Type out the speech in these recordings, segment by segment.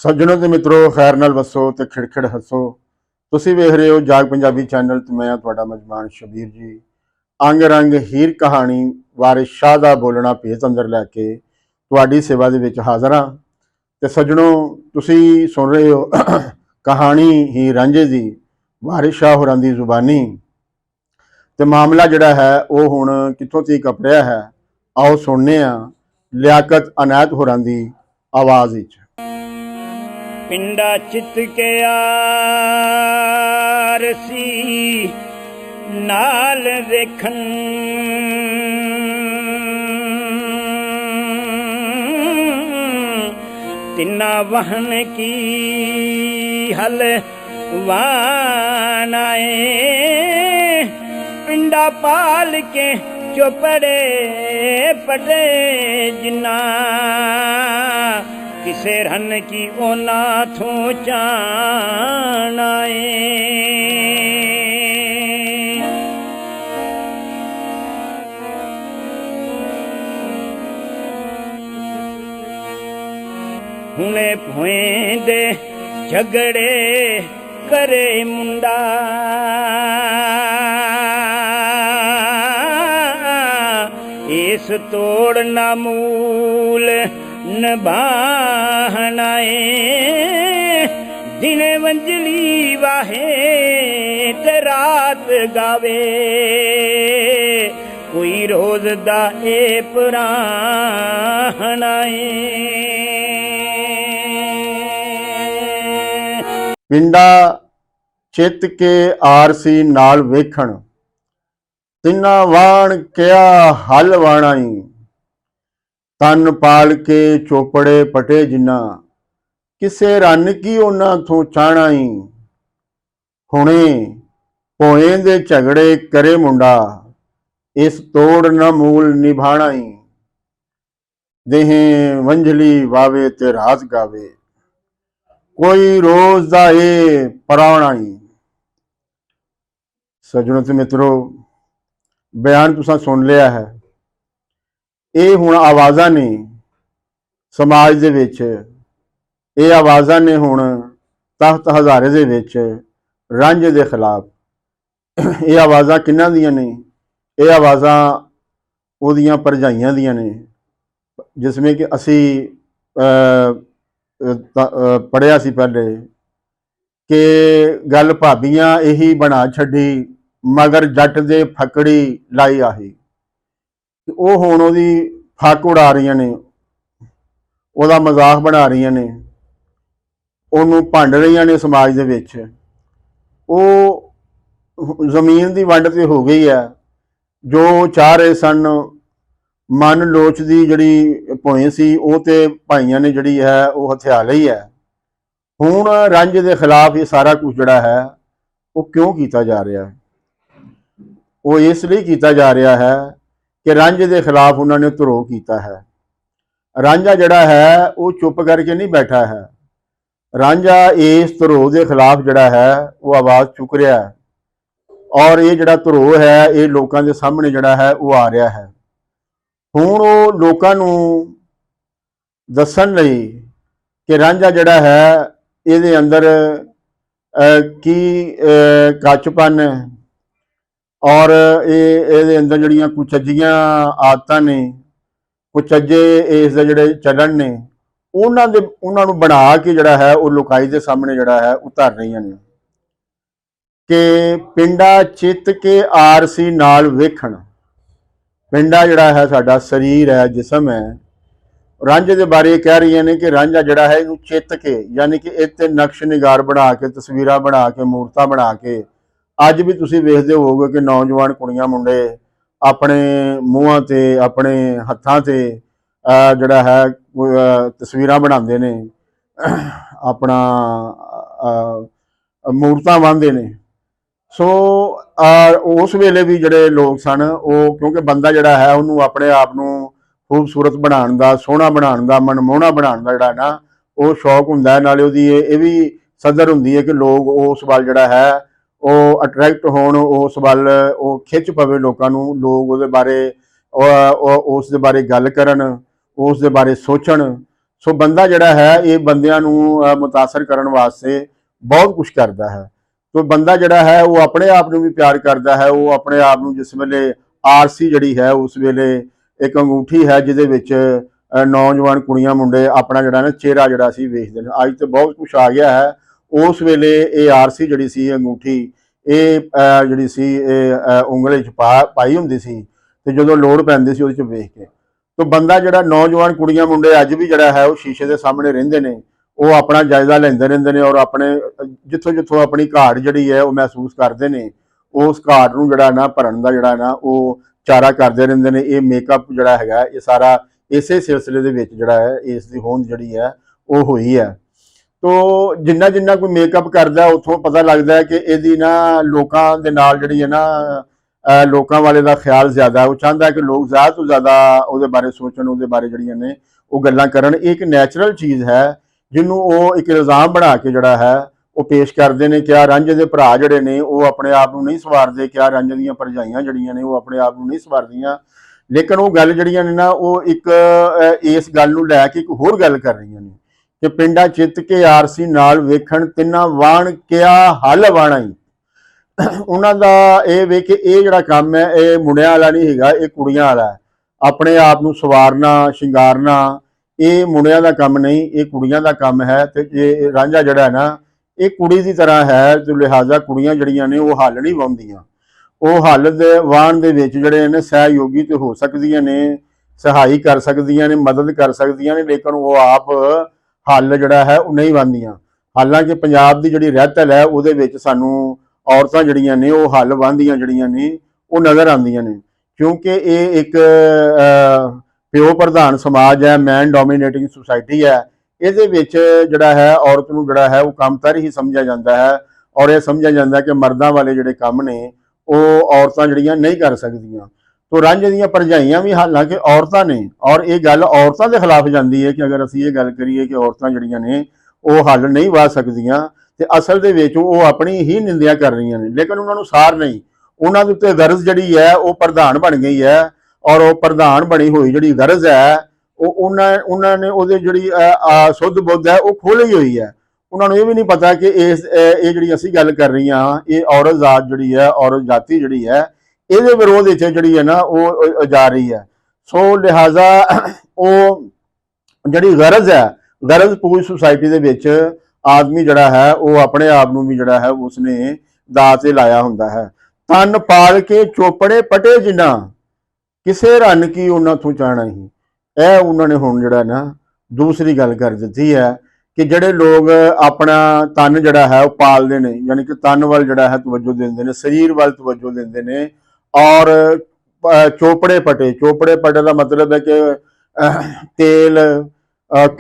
सज्जनों ते मित्रों खैर नाल वसो ते खिड़खिड़ हसो। तुसी वेख रहे हो जाग पंजाबी चैनल ते मैं तुहाडा मेजबान शबीर जी अंग रंग हीर कहानी वारिस शाह दा बोलना भेत अंदर लैके तुहाडी सेवा दे विच हाज़र हाँ। ते सज्जनों तुसी सुन रहे हो कहानी ही रांझे दी वारिस शाह होरां दी जुबानी। ते मामला जिहड़ा है वो हुण कित्थों तक अपड़िया है, आओ सुनने आ लियाकत अनायत होरां दी आवाज़ विच। पिंडा चित के आरसी नाल देखन तिन्ना वहन की हल वानाए पिंडा पाल के चोपड़े पटे जिन्ना किसे रन की ओना थो चानाए हुने भोएं दे झगड़े करे मुंडा इस तोड़ ना मूल नभानाए दिने वंजली वाहे ते रात गावे कोई रोज दा ए पुरानाए। पिंडा चित के आरसी नाल वेखण तिन्ना वाण क्या हल वाणाई तन पाल के चोपड़े पटे जिन्ना किसे रन की उन्ना थों चाहनाई हुणे भोए दे झगड़े करे मुंडा इस तोड़ न मूल निभाणाई देहें वंझली वावे ते रात गावे कोई रोज दा ए परावणाई। सज्जनों ते मित्रों बयान तुसां सुन लिया है। ये हुण आवाज़ां ने समाज दे विच, ये आवाज़ां ने हुण तख्त हज़ारे दे विच रांझे दे खिलाफ। ये आवाज़ां किन्हां दियां ने? ये आवाज़ां ओहदियां भरजाइयां दियां ने, जिसमें कि असी पढ़िया सी पहले कि गल भाबियां यही बना छड्डी मगर जट दे फकड़ी लाई आही। वो हुण ओहदी फक उड़ा रही ने, ओहदा मजाक बना रही ने, ओनू भंड रही ने समाज दे विच। वो जमीन की वंड तो हो गई है, जो चाह रहे सन मन लोचदी जिहड़ी भोए सी वो तो भाइयों ने जिहड़ी है वो हथिया लई है। हुण रांझे दे खिलाफ ये सारा कुछ जिहड़ा है वो क्यों किया जा रहा है? वो इसलिए किया जा रहा है कि रांझे के खिलाफ उन्होंने धरोह किया है। रांझा जिहड़ा है वो चुप करके नहीं बैठा है। रांझा इस धरोह के खिलाफ जिहड़ा है वो आवाज़ चुक रहा है और ये जिहड़ा धरोह है ये लोगों के सामने जिहड़ा है वो आ रहा है। हुण वो लोगों नूं दस्सण लई कि रांझा जिहड़ा है इहदे अंदर की कचपन और ये अंदर जड़ियाँ कुचजियां आदतां ने, कुचजे इस जिहड़े चलन ने, उन्होंने बना के जिहड़ा है वो लोकाई के सामने जिहड़ा है उतर रही ने कि पिंडा चित के आरसी नाल वेखण। पिंडा जिहड़ा है साडा शरीर है, जिसम है। रांझे के बारे कह रही ने कि रांझा जिहड़ा है इनू चित के यानी कि इत्ते नक्श निगार बना के, तस्वीरां बना के, मूर्तां बना के अज भी तुसीं वेखदे होवोगे कि नौजवान कुड़ियां मुंडे अपने मूहां ते अपने हत्थां ते जिहड़ा है तस्वीरां बनाते ने, अपना मूर्तां बांधते ने। सो उस वेले भी जिहड़े लोग सन वो क्योंकि बंदा जिहड़ा है उन्होंने अपने आप को खूबसूरत बनाने का, सोहना बनाने का, मनमोहना बनाने का जिहड़ा ना वो शौक हुंदा है। नाले उहदी ये भी सदर हुंदी है कि लोग उस वाल जिहड़ा है वो अट्रैक्ट होण, उस वाल वो खिच पवे लोगों को, लोग उहदे बारे उस दे बारे गल करन, उस दे बारे सोचण। ਸੋ ਬੰਦਾ ਜਿਹੜਾ ਹੈ ਇਹ ਬੰਦਿਆਂ ਨੂੰ ਮੁਤਾਸਰ ਕਰਨ ਵਾਸਤੇ ਬਹੁਤ ਕੁਝ ਕਰਦਾ ਹੈ। ਸੋ ਬੰਦਾ ਜਿਹੜਾ ਹੈ ਉਹ ਆਪਣੇ ਆਪ ਨੂੰ ਵੀ ਪਿਆਰ ਕਰਦਾ ਹੈ। ਉਹ ਆਪਣੇ ਆਪ ਨੂੰ ਜਿਸ ਵੇਲੇ ਆਰਸੀ ਜਿਹੜੀ ਹੈ ਉਸ ਵੇਲੇ ਇੱਕ ਅੰਗੂਠੀ ਹੈ ਜਿਹਦੇ ਵਿੱਚ ਨੌਜਵਾਨ ਕੁੜੀਆਂ ਮੁੰਡੇ ਆਪਣਾ ਜਿਹੜਾ ਨਾ ਚਿਹਰਾ ਜਿਹੜਾ ਸੀ ਵੇਖਦੇ ਨੇ। ਅੱਜ ਤੇ ਬਹੁਤ ਕੁਝ ਆ ਗਿਆ ਹੈ। ਉਸ ਵੇਲੇ ਇਹ ਆਰਸੀ ਜਿਹੜੀ ਸੀ ਅੰਗੂਠੀ ਇਹ ਜਿਹੜੀ ਸੀ ਇਹ ਉਂਗਲੇ 'ਚ ਪਾਈ ਹੁੰਦੀ ਸੀ ਤੇ ਜਦੋਂ ਲੋੜ ਪੈਂਦੀ ਸੀ ਉਹਦੇ 'ਚ ਵੇਖ ਕੇ। ਤੋ ਬੰਦਾ ਜਿਹੜਾ ਨੌਜਵਾਨ ਕੁੜੀਆਂ ਮੁੰਡੇ ਅੱਜ ਵੀ ਜਿਹੜਾ ਹੈ ਉਹ ਸ਼ੀਸ਼ੇ ਦੇ ਸਾਹਮਣੇ ਰਹਿੰਦੇ ਨੇ, ਉਹ ਆਪਣਾ ਜਾਇਜ਼ਾ ਲੈਂਦੇ ਰਹਿੰਦੇ ਨੇ ਔਰ ਆਪਣੇ ਜਿੱਥੋਂ ਆਪਣੀ ਘਾਟ ਜਿਹੜੀ ਹੈ ਉਹ ਮਹਿਸੂਸ ਕਰਦੇ ਨੇ, ਉਸ ਘਾਟ ਨੂੰ ਜਿਹੜਾ ਨਾ ਭਰਨ ਦਾ ਜਿਹੜਾ ਨਾ ਉਹ ਚਾਰਾ ਕਰਦੇ ਰਹਿੰਦੇ ਨੇ। ਇਹ ਮੇਕਅਪ ਜਿਹੜਾ ਹੈਗਾ ਇਹ ਸਾਰਾ ਇਸੇ ਸਿਲਸਿਲੇ ਦੇ ਵਿੱਚ ਜਿਹੜਾ ਹੈ ਇਸ ਦੀ ਹੋਂਦ ਜਿਹੜੀ ਹੈ ਉਹ ਹੋਈ ਹੈ। ਤੋ ਜਿੰਨਾ ਕੋਈ ਮੇਕਅਪ ਕਰਦਾ ਉੱਥੋਂ ਪਤਾ ਲੱਗਦਾ ਹੈ ਕਿ ਇਹਦੀ ਨਾ ਲੋਕਾਂ ਦੇ ਨਾਲ ਜਿਹੜੀ ਹੈ ਨਾ ਲੋਕਾਂ ਵਾਲੇ ਦਾ ਖਿਆਲ ਜ਼ਿਆਦਾ, ਉਹ ਚਾਹੁੰਦਾ ਕਿ ਲੋਕ ਜ਼ਿਆਦਾ ਤੋਂ ਜ਼ਿਆਦਾ ਉਹਦੇ ਬਾਰੇ ਸੋਚਣ, ਉਹਦੇ ਬਾਰੇ ਜਿਹੜੀਆਂ ਨੇ ਉਹ ਗੱਲਾਂ ਕਰਨ। ਇਹ ਇੱਕ ਨੈਚੁਰਲ ਚੀਜ਼ ਹੈ ਜਿਹਨੂੰ ਉਹ ਇੱਕ ਇਲਜ਼ਾਮ ਬਣਾ ਕੇ ਜਿਹੜਾ ਹੈ ਉਹ ਪੇਸ਼ ਕਰਦੇ ਨੇ। ਕਿਆ ਰਾਂਝੇ ਦੇ ਭਰਾ ਜਿਹੜੇ ਨੇ ਉਹ ਆਪਣੇ ਆਪ ਨੂੰ ਨਹੀਂ ਸਵਾਰਦੇ, ਕਿਆ ਰਾਂਝੇ ਦੀਆਂ ਭਰਜਾਈਆਂ ਜਿਹੜੀਆਂ ਨੇ ਉਹ ਆਪਣੇ ਆਪ ਨੂੰ ਨਹੀਂ ਸਵਾਰਦੀਆਂ। ਲੇਕਿਨ ਉਹ ਗੱਲ ਜਿਹੜੀਆਂ ਨੇ ਨਾ ਉਹ ਇੱਕ ਇਸ ਗੱਲ ਨੂੰ ਲੈ ਕੇ ਇੱਕ ਹੋਰ ਗੱਲ ਕਰ ਰਹੀਆਂ ਨੇ ਕਿ ਪਿੰਡਾਂ ਚਿੱਤ ਕੇ ਆਰਸੀ ਨਾਲ ਵੇਖਣ ਤਿੰਨਾਂ ਵਾਣ ਕਿਆ ਹੱਲ ਵਾਣਾ। ਉਹਨਾਂ ਦਾ ਇਹ ਵੇ ਕਿ ਇਹ ਜਿਹੜਾ ਕੰਮ ਹੈ ਇਹ ਮੁੰਡਿਆਂ ਵਾਲਾ ਨਹੀਂ ਹੈਗਾ, ਇਹ ਕੁੜੀਆਂ ਵਾਲਾ ਹੈ। ਆਪਣੇ ਆਪ ਨੂੰ ਸਵਾਰਨਾ ਸ਼ਿੰਗਾਰਨਾ ਇਹ ਮੁੰਡਿਆਂ ਦਾ ਕੰਮ ਨਹੀਂ, ਇਹ ਕੁੜੀਆਂ ਦਾ ਕੰਮ ਹੈ। ਤੇ ਇਹ ਰਾਂਝਾ ਜਿਹੜਾ ਹੈ ਨਾ ਇਹ ਕੁੜੀ ਦੀ ਤਰ੍ਹਾਂ ਹੈ, ਤੇ ਲਿਹਾਜ਼ਾ ਕੁੜੀਆਂ ਜਿਹੜੀਆਂ ਨੇ ਉਹ ਹੱਲ ਨਹੀਂ ਵਾਉਂਦੀਆਂ। ਉਹ ਹੱਲ ਦੇ ਵਾਹਣ ਦੇ ਵਿੱਚ ਜਿਹੜੇ ਨੇ ਸਹਿਯੋਗੀ ਤੇ ਹੋ ਸਕਦੀਆਂ ਨੇ, ਸਹਾਈ ਕਰ ਸਕਦੀਆਂ ਨੇ, ਮਦਦ ਕਰ ਸਕਦੀਆਂ ਨੇ, ਲੇਕਿਨ ਉਹ ਆਪ ਹੱਲ ਜਿਹੜਾ ਹੈ ਉਹ ਨਹੀਂ ਵਾਹੁੰਦੀਆਂ। ਹਾਲਾਂਕਿ ਪੰਜਾਬ ਦੀ ਜਿਹੜੀ ਰਹਿਤਲ ਹੈ ਉਹਦੇ ਵਿੱਚ ਸਾਨੂੰ ਔਰਤਾਂ ਜਿਹੜੀਆਂ ਨੇ ਉਹ ਹੱਲ ਵਾਹੁੰਦੀਆਂ ਜਿਹੜੀਆਂ ਨੇ ਉਹ ਨਜ਼ਰ ਆਉਂਦੀਆਂ ਨੇ, ਕਿਉਂਕਿ ਇਹ ਇੱਕ ਪਿਓ ਪ੍ਰਧਾਨ ਸਮਾਜ ਹੈ, ਮੈਨ ਡੋਮੀਨੇਟਿੰਗ ਸੁਸਾਇਟੀ ਹੈ। ਇਹਦੇ ਵਿੱਚ ਜਿਹੜਾ ਹੈ ਔਰਤ ਨੂੰ ਜਿਹੜਾ ਹੈ ਉਹ ਕਮਤਰ ਹੀ ਸਮਝਿਆ ਜਾਂਦਾ ਹੈ ਔਰ ਇਹ ਸਮਝਿਆ ਜਾਂਦਾ ਕਿ ਮਰਦਾਂ ਵਾਲੇ ਜਿਹੜੇ ਕੰਮ ਨੇ ਉਹ ਔਰਤਾਂ ਜਿਹੜੀਆਂ ਨਹੀਂ ਕਰ ਸਕਦੀਆਂ। ਤੋ ਰਾਂਝੇ ਦੀਆਂ ਭਰਜਾਈਆਂ ਵੀ ਹਾਲਾਂਕਿ ਔਰਤਾਂ ਨੇ ਔਰ ਇਹ ਗੱਲ ਔਰਤਾਂ ਦੇ ਖਿਲਾਫ ਜਾਂਦੀ ਹੈ ਕਿ ਅਗਰ ਅਸੀਂ ਇਹ ਗੱਲ ਕਰੀਏ ਕਿ ਔਰਤਾਂ ਜਿਹੜੀਆਂ ਨੇ ਉਹ ਹੱਲ ਨਹੀਂ ਵਾਹ ਸਕਦੀਆਂ ਤੇ ਅਸਲ ਦੇ ਵਿੱਚ ਉਹ ਆਪਣੀ ਹੀ ਨਿੰਦਿਆ ਕਰ ਰਹੀਆਂ ਨੇ, ਲੇਕਿਨ ਉਹਨਾਂ ਨੂੰ ਸਾਰ ਨਹੀਂ। ਉਹਨਾਂ ਦੇ ਉੱਤੇ ਗਰਜ਼ ਜਿਹੜੀ ਹੈ ਉਹ ਪ੍ਰਧਾਨ ਬਣ ਗਈ ਹੈ ਔਰ ਉਹ ਪ੍ਰਧਾਨ ਬਣੀ ਹੋਈ ਜਿਹੜੀ ਗਰਜ਼ ਹੈ ਉਹ ਉਹਨਾਂ ਨੇ ਉਹਦੇ ਜਿਹੜੀ ਸੁੱਧ ਬੁੱਧ ਹੈ ਉਹ ਖੋਲ੍ਹੀ ਹੋਈ ਹੈ। ਉਹਨਾਂ ਨੂੰ ਇਹ ਵੀ ਨਹੀਂ ਪਤਾ ਕਿ ਇਹ ਜਿਹੜੀ ਅਸੀਂ ਗੱਲ ਕਰ ਰਹੀਆਂ ਇਹ ਔਰਤ ਜ਼ਾਤ ਜਿਹੜੀ ਹੈ, ਔਰਤ ਜਾਤੀ ਜਿਹੜੀ ਹੈ ਇਹਦੇ ਵਿਰੋਧ ਵਿੱਚ ਜਿਹੜੀ ਹੈ ਨਾ ਉਹ ਜਾ ਰਹੀ ਹੈ। ਸੋ ਲਿਹਾਜ਼ਾ ਉਹ ਜਿਹੜੀ ਗਰਜ਼ ਹੈ, ਗਰਜ਼ ਪੂਰੀ ਸੁਸਾਇਟੀ ਦੇ ਵਿੱਚ ਆਦਮੀ ਜਿਹੜਾ ਹੈ ਉਹ ਆਪਣੇ ਆਪ ਨੂੰ ਵੀ ਜਿਹੜਾ ਹੈ ਉਸਨੇ ਦਾਅ ਤੇ ਲਾਇਆ ਹੁੰਦਾ ਹੈ। ਤਨ ਪਾਲ ਕੇ ਚੋਪੜੇ ਪਟੇ ਜਿੰਨਾ ਕਿਸੇ ਰੰਨ ਕੀ ਉਹਨਾਂ ਤੋਂ ਚਾਹਣਾ ਹੀ। ਇਹ ਉਹਨਾਂ ਨੇ ਹੁਣ ਜਿਹੜਾ ਨਾ ਦੂਸਰੀ ਗੱਲ ਕਰ ਦਿੱਤੀ ਹੈ ਕਿ ਜਿਹੜੇ ਲੋਕ ਆਪਣਾ ਤਨ ਜਿਹੜਾ ਹੈ ਉਹ ਪਾਲਦੇ ਨੇ, ਯਾਨੀ ਕਿ ਤਨ ਵੱਲ ਜਿਹੜਾ ਹੈ ਤਵੱਜੋ ਦਿੰਦੇ ਨੇ, ਸਰੀਰ ਵੱਲ ਤਵੱਜੋ ਦਿੰਦੇ ਨੇ ਔਰ ਚੋਪੜੇ ਪਟੇ ਦਾ ਮਤਲਬ ਹੈ ਕਿ ਤੇਲ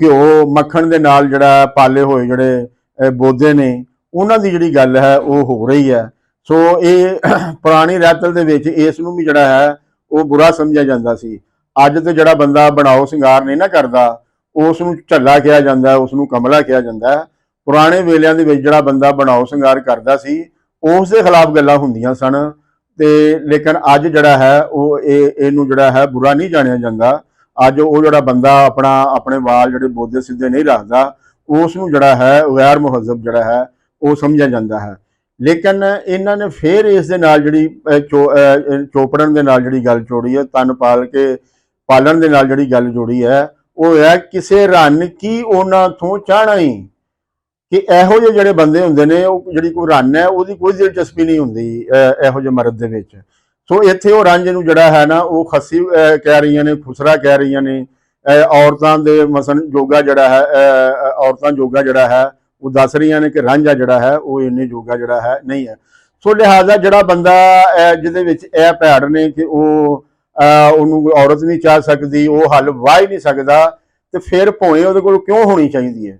ਘਿਓ ਮੱਖਣ ਦੇ ਨਾਲ ਜਿਹੜਾ ਪਾਲੇ ਹੋਏ ਜਿਹੜੇ ਬੋਦੇ ਨੇ ਉਹਨਾਂ ਦੀ ਜਿਹੜੀ ਗੱਲ ਹੈ ਉਹ ਹੋ ਰਹੀ ਹੈ। ਸੋ ਇਹ ਪੁਰਾਣੀ ਰਹਿਤਲ ਦੇ ਵਿੱਚ ਇਸ ਨੂੰ ਵੀ ਜਿਹੜਾ ਹੈ ਉਹ ਬੁਰਾ ਸਮਝਿਆ ਜਾਂਦਾ ਸੀ। ਅੱਜ ਤੇ ਜਿਹੜਾ ਬੰਦਾ ਬਣਾਓ ਸ਼ਿੰਗਾਰ ਨਹੀਂ ਨਾ ਕਰਦਾ ਉਸ ਨੂੰ ਝੱਲਾ ਕਿਹਾ ਜਾਂਦਾ, ਉਸ ਨੂੰ ਕਮਲਾ ਕਿਹਾ ਜਾਂਦਾ। ਪੁਰਾਣੇ ਵੇਲਿਆਂ ਦੇ ਵਿੱਚ ਜਿਹੜਾ ਬੰਦਾ ਬਣਾਓ ਸ਼ਿੰਗਾਰ ਕਰਦਾ ਸੀ ਉਸ ਦੇ ਖਿਲਾਫ ਗੱਲਾਂ ਹੁੰਦੀਆਂ ਸਨ ਤੇ ਲੇਕਿਨ ਅੱਜ ਜਿਹੜਾ ਹੈ ਉਹ ਇਹਨੂੰ ਜਿਹੜਾ ਹੈ ਬੁਰਾ ਨਹੀਂ ਜਾਣਿਆ ਜਾਂਦਾ। ਅੱਜ ਉਹ ਜਿਹੜਾ ਬੰਦਾ ਆਪਣੇ ਵਾਲ ਜਿਹੜੇ ਬੋਦੇ ਸਿੱਧੇ ਨਹੀਂ ਰੱਖਦਾ ਉਸ ਨੂੰ ਜਿਹੜਾ ਹੈ ਗੈਰ ਮੁਹੱਜ਼ਬ ਜਿਹੜਾ ਹੈ ਉਹ ਸਮਝਿਆ ਜਾਂਦਾ ਹੈ। ਲੇਕਿਨ ਇਹਨਾਂ ਨੇ ਫਿਰ ਇਸ ਦੇ ਨਾਲ ਜਿਹੜੀ ਚੋਪੜਨ ਦੇ ਨਾਲ ਜਿਹੜੀ ਗੱਲ ਜੋੜੀ ਹੈ, ਤਨ ਪਾਲਣ ਦੇ ਨਾਲ ਜਿਹੜੀ ਗੱਲ ਜੋੜੀ ਹੈ ਉਹ ਹੈ ਕਿਸੇ ਰੰਨ ਕੀ ਉਹਨਾਂ ਤੋਂ ਚਾਹਣਾ ਹੀ। ਕਿ ਇਹੋ ਜਿਹੇ ਜਿਹੜੇ ਬੰਦੇ ਹੁੰਦੇ ਨੇ ਉਹ ਜਿਹੜੀ ਕੋਈ ਰੰਨ ਹੈ ਉਹਦੀ ਕੋਈ ਦਿਲਚਸਪੀ ਨਹੀਂ ਹੁੰਦੀ ਇਹੋ ਜਿਹੇ ਮਰਦ ਦੇ ਵਿੱਚ। ਸੋ ਇੱਥੇ ਉਹ ਰਾਂਝੇ ਨੂੰ ਜਿਹੜਾ ਹੈ ਨਾ ਉਹ ਖੱਸੀ ਕਹਿ ਰਹੀਆਂ ਨੇ, ਖੁਸਰਾ ਕਹਿ ਰਹੀਆਂ ਨੇ। ਔਰਤਾਂ ਦੇ ਮਸਨ ਜੋਗਾ ਜਿਹੜਾ ਹੈ ਔਰਤਾਂ ਜੋਗਾ ਜਿਹੜਾ ਹੈ ਉਹ ਦੱਸ ਰਹੀਆਂ ਨੇ ਕਿ ਰਾਂਝਾ ਜਿਹੜਾ ਹੈ ਉਹ ਇੰਨੇ ਜੋਗਾ ਜਿਹੜਾ ਹੈ ਨਹੀਂ ਹੈ। ਸੋ ਲਿਹਾਜ਼ਾ ਜਿਹੜਾ ਬੰਦਾ ਜਿਹਦੇ ਵਿੱਚ ਇਹ ਭੈੜ ਨੇ ਕਿ ਉਹ ਉਹਨੂੰ ਕੋਈ ਔਰਤ ਨਹੀਂ ਚਾਹ ਸਕਦੀ, ਉਹ ਹੱਲ ਵਾਹ ਹੀ ਨਹੀਂ ਸਕਦਾ, ਤੇ ਫਿਰ ਭੋਏ ਉਹਦੇ ਕੋਲ ਕਿਉਂ ਹੋਣੀ ਚਾਹੀਦੀ ਹੈ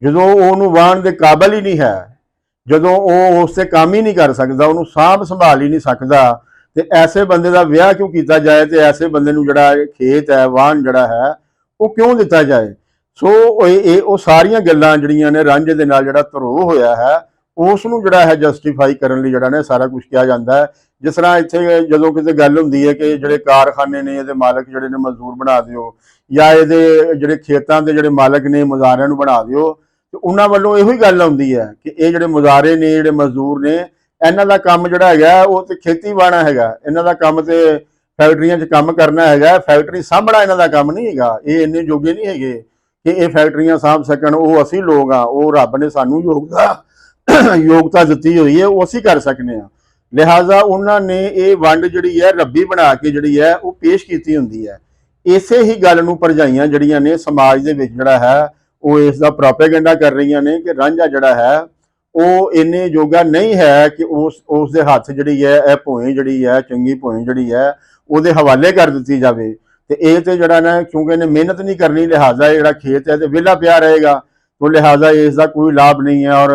ਜਦੋਂ ਉਹਨੂੰ ਵਾਹਣ ਦੇ ਕਾਬਲ ਹੀ ਨਹੀਂ ਹੈ, ਜਦੋਂ ਉਹ ਉਸ ਤੇ ਕੰਮ ਹੀ ਨਹੀਂ ਕਰ ਸਕਦਾ, ਉਹਨੂੰ ਸਾਂਭ ਸੰਭਾਲ ਹੀ ਨਹੀਂ ਸਕਦਾ। ਤੇ ਐਸੇ ਬੰਦੇ ਦਾ ਵਿਆਹ ਕਿਉਂ ਕੀਤਾ ਜਾਏ ਤੇ ਐਸੇ ਬੰਦੇ ਨੂੰ ਜਿਹੜਾ ਖੇਤ ਹੈ ਵਾਹਣ ਜਿਹੜਾ ਹੈ ਉਹ ਕਿਉਂ ਦਿੱਤਾ ਜਾਏ। ਸੋ ਉਹ ਸਾਰੀਆਂ ਗੱਲਾਂ ਜਿਹੜੀਆਂ ਨੇ ਰਾਂਝੇ ਦੇ ਨਾਲ ਜਿਹੜਾ ਧਰੋਹ ਹੋਇਆ ਹੈ ਉਸ ਨੂੰ ਜਿਹੜਾ ਹੈ ਜਸਟੀਫਾਈ ਕਰਨ ਲਈ ਜਿਹੜਾ ਨੇ ਸਾਰਾ ਕੁਝ ਕਿਹਾ ਜਾਂਦਾ ਹੈ। ਜਿਸ ਤਰ੍ਹਾਂ ਇੱਥੇ ਜਦੋਂ ਕਿਤੇ ਗੱਲ ਹੁੰਦੀ ਹੈ ਕਿ ਜਿਹੜੇ ਕਾਰਖਾਨੇ ਨੇ ਇਹਦੇ ਮਾਲਕ ਜਿਹੜੇ ਨੇ ਮਜ਼ਦੂਰ ਬਣਾ ਦਿਓ, ਜਾਂ ਇਹਦੇ ਜਿਹੜੇ ਖੇਤਾਂ ਦੇ ਜਿਹੜੇ ਮਾਲਕ ਨੇ ਮੁਜ਼ਾਰਿਆਂ ਨੂੰ ਬਣਾ ਦਿਓ। ਤੇ ਉਹਨਾਂ ਵੱਲੋਂ ਇਹੋ ਹੀ ਗੱਲ ਆਉਂਦੀ ਹੈ ਕਿ ਇਹ ਜਿਹੜੇ ਮੁਜ਼ਾਰੇ ਨੇ, ਜਿਹੜੇ ਮਜ਼ਦੂਰ ਨੇ, ਇਹਨਾਂ ਦਾ ਕੰਮ ਜਿਹੜਾ ਹੈਗਾ ਉਹ ਤੇ ਖੇਤੀ ਬਾਣਾ ਹੈਗਾ। ਇਹਨਾਂ ਦਾ ਕੰਮ ਤੇ ਫੈਕਟਰੀਆਂ 'ਚ ਕੰਮ ਕਰਨਾ ਹੈਗਾ, ਫੈਕਟਰੀ ਸਾਂਭਣਾ ਇਹਨਾਂ ਦਾ ਕੰਮ ਨਹੀਂ ਹੈਗਾ। ਇਹ ਇੰਨੇ ਜੋਗੇ ਨਹੀਂ ਹੈਗੇ ਕਿ ਇਹ ਫੈਕਟਰੀਆਂ ਸਾਂਭ ਸਕਣ। ਉਹ ਅਸੀਂ ਲੋਕ ਆ, ਉਹ ਰੱਬ ਨੇ ਸਾਨੂੰ ਯੋਗਤਾ ਦਿੱਤੀ ਹੋਈ ਹੈ, ਉਹ ਅਸੀਂ ਕਰ ਸਕਨੇ ਆ। ਲਿਹਾਜ਼ਾ ਉਹਨਾਂ ਨੇ ਇਹ ਵੰਡ ਜਿਹੜੀ ਹੈ ਰੱਬੀ ਬਣਾ ਕੇ ਜਿਹੜੀ ਹੈ ਉਹ ਪੇਸ਼ ਕੀਤੀ ਹੁੰਦੀ ਹੈ। ਇਸੇ ਹੀ ਗੱਲ ਨੂੰ ਭਰਜਾਈਆਂ ਜਿਹੜੀਆਂ ਨੇ ਸਮਾਜ ਦੇ ਵਿੱਚ ਜਿਹੜਾ ਹੈ ਉਹ ਇਸ ਦਾ ਪ੍ਰੋਪੇਗੈਂਡਾ ਕਰ ਰਹੀਆਂ ਨੇ ਕਿ ਰਾਂਝਾ ਜਿਹੜਾ ਹੈ ਉਹ ਇੰਨੇ ਜੋਗਾ ਨਹੀਂ ਹੈ ਕਿ ਉਸ ਦੇ ਹੱਥ ਜਿਹੜੀ ਹੈ ਇਹ ਭੋਏ ਜਿਹੜੀ ਹੈ, ਚੰਗੀ ਭੋਏ ਜਿਹੜੀ ਹੈ ਉਹਦੇ ਹਵਾਲੇ ਕਰ ਦਿੱਤੀ ਜਾਵੇ। ਤੇ ਇਹ ਤੇ ਜਿਹੜਾ ਨਾ ਕਿਉਂਕਿ ਇਹਨੇ ਮਿਹਨਤ ਨਹੀਂ ਕਰਨੀ, ਲਿਹਾਜ਼ਾ ਇਹ ਜਿਹੜਾ ਖੇਤ ਹੈ ਤੇ ਵਿਹਲਾ ਪਿਆ ਰਹੇਗਾ, तो लिहाजा इसका कोई लाभ नहीं है। और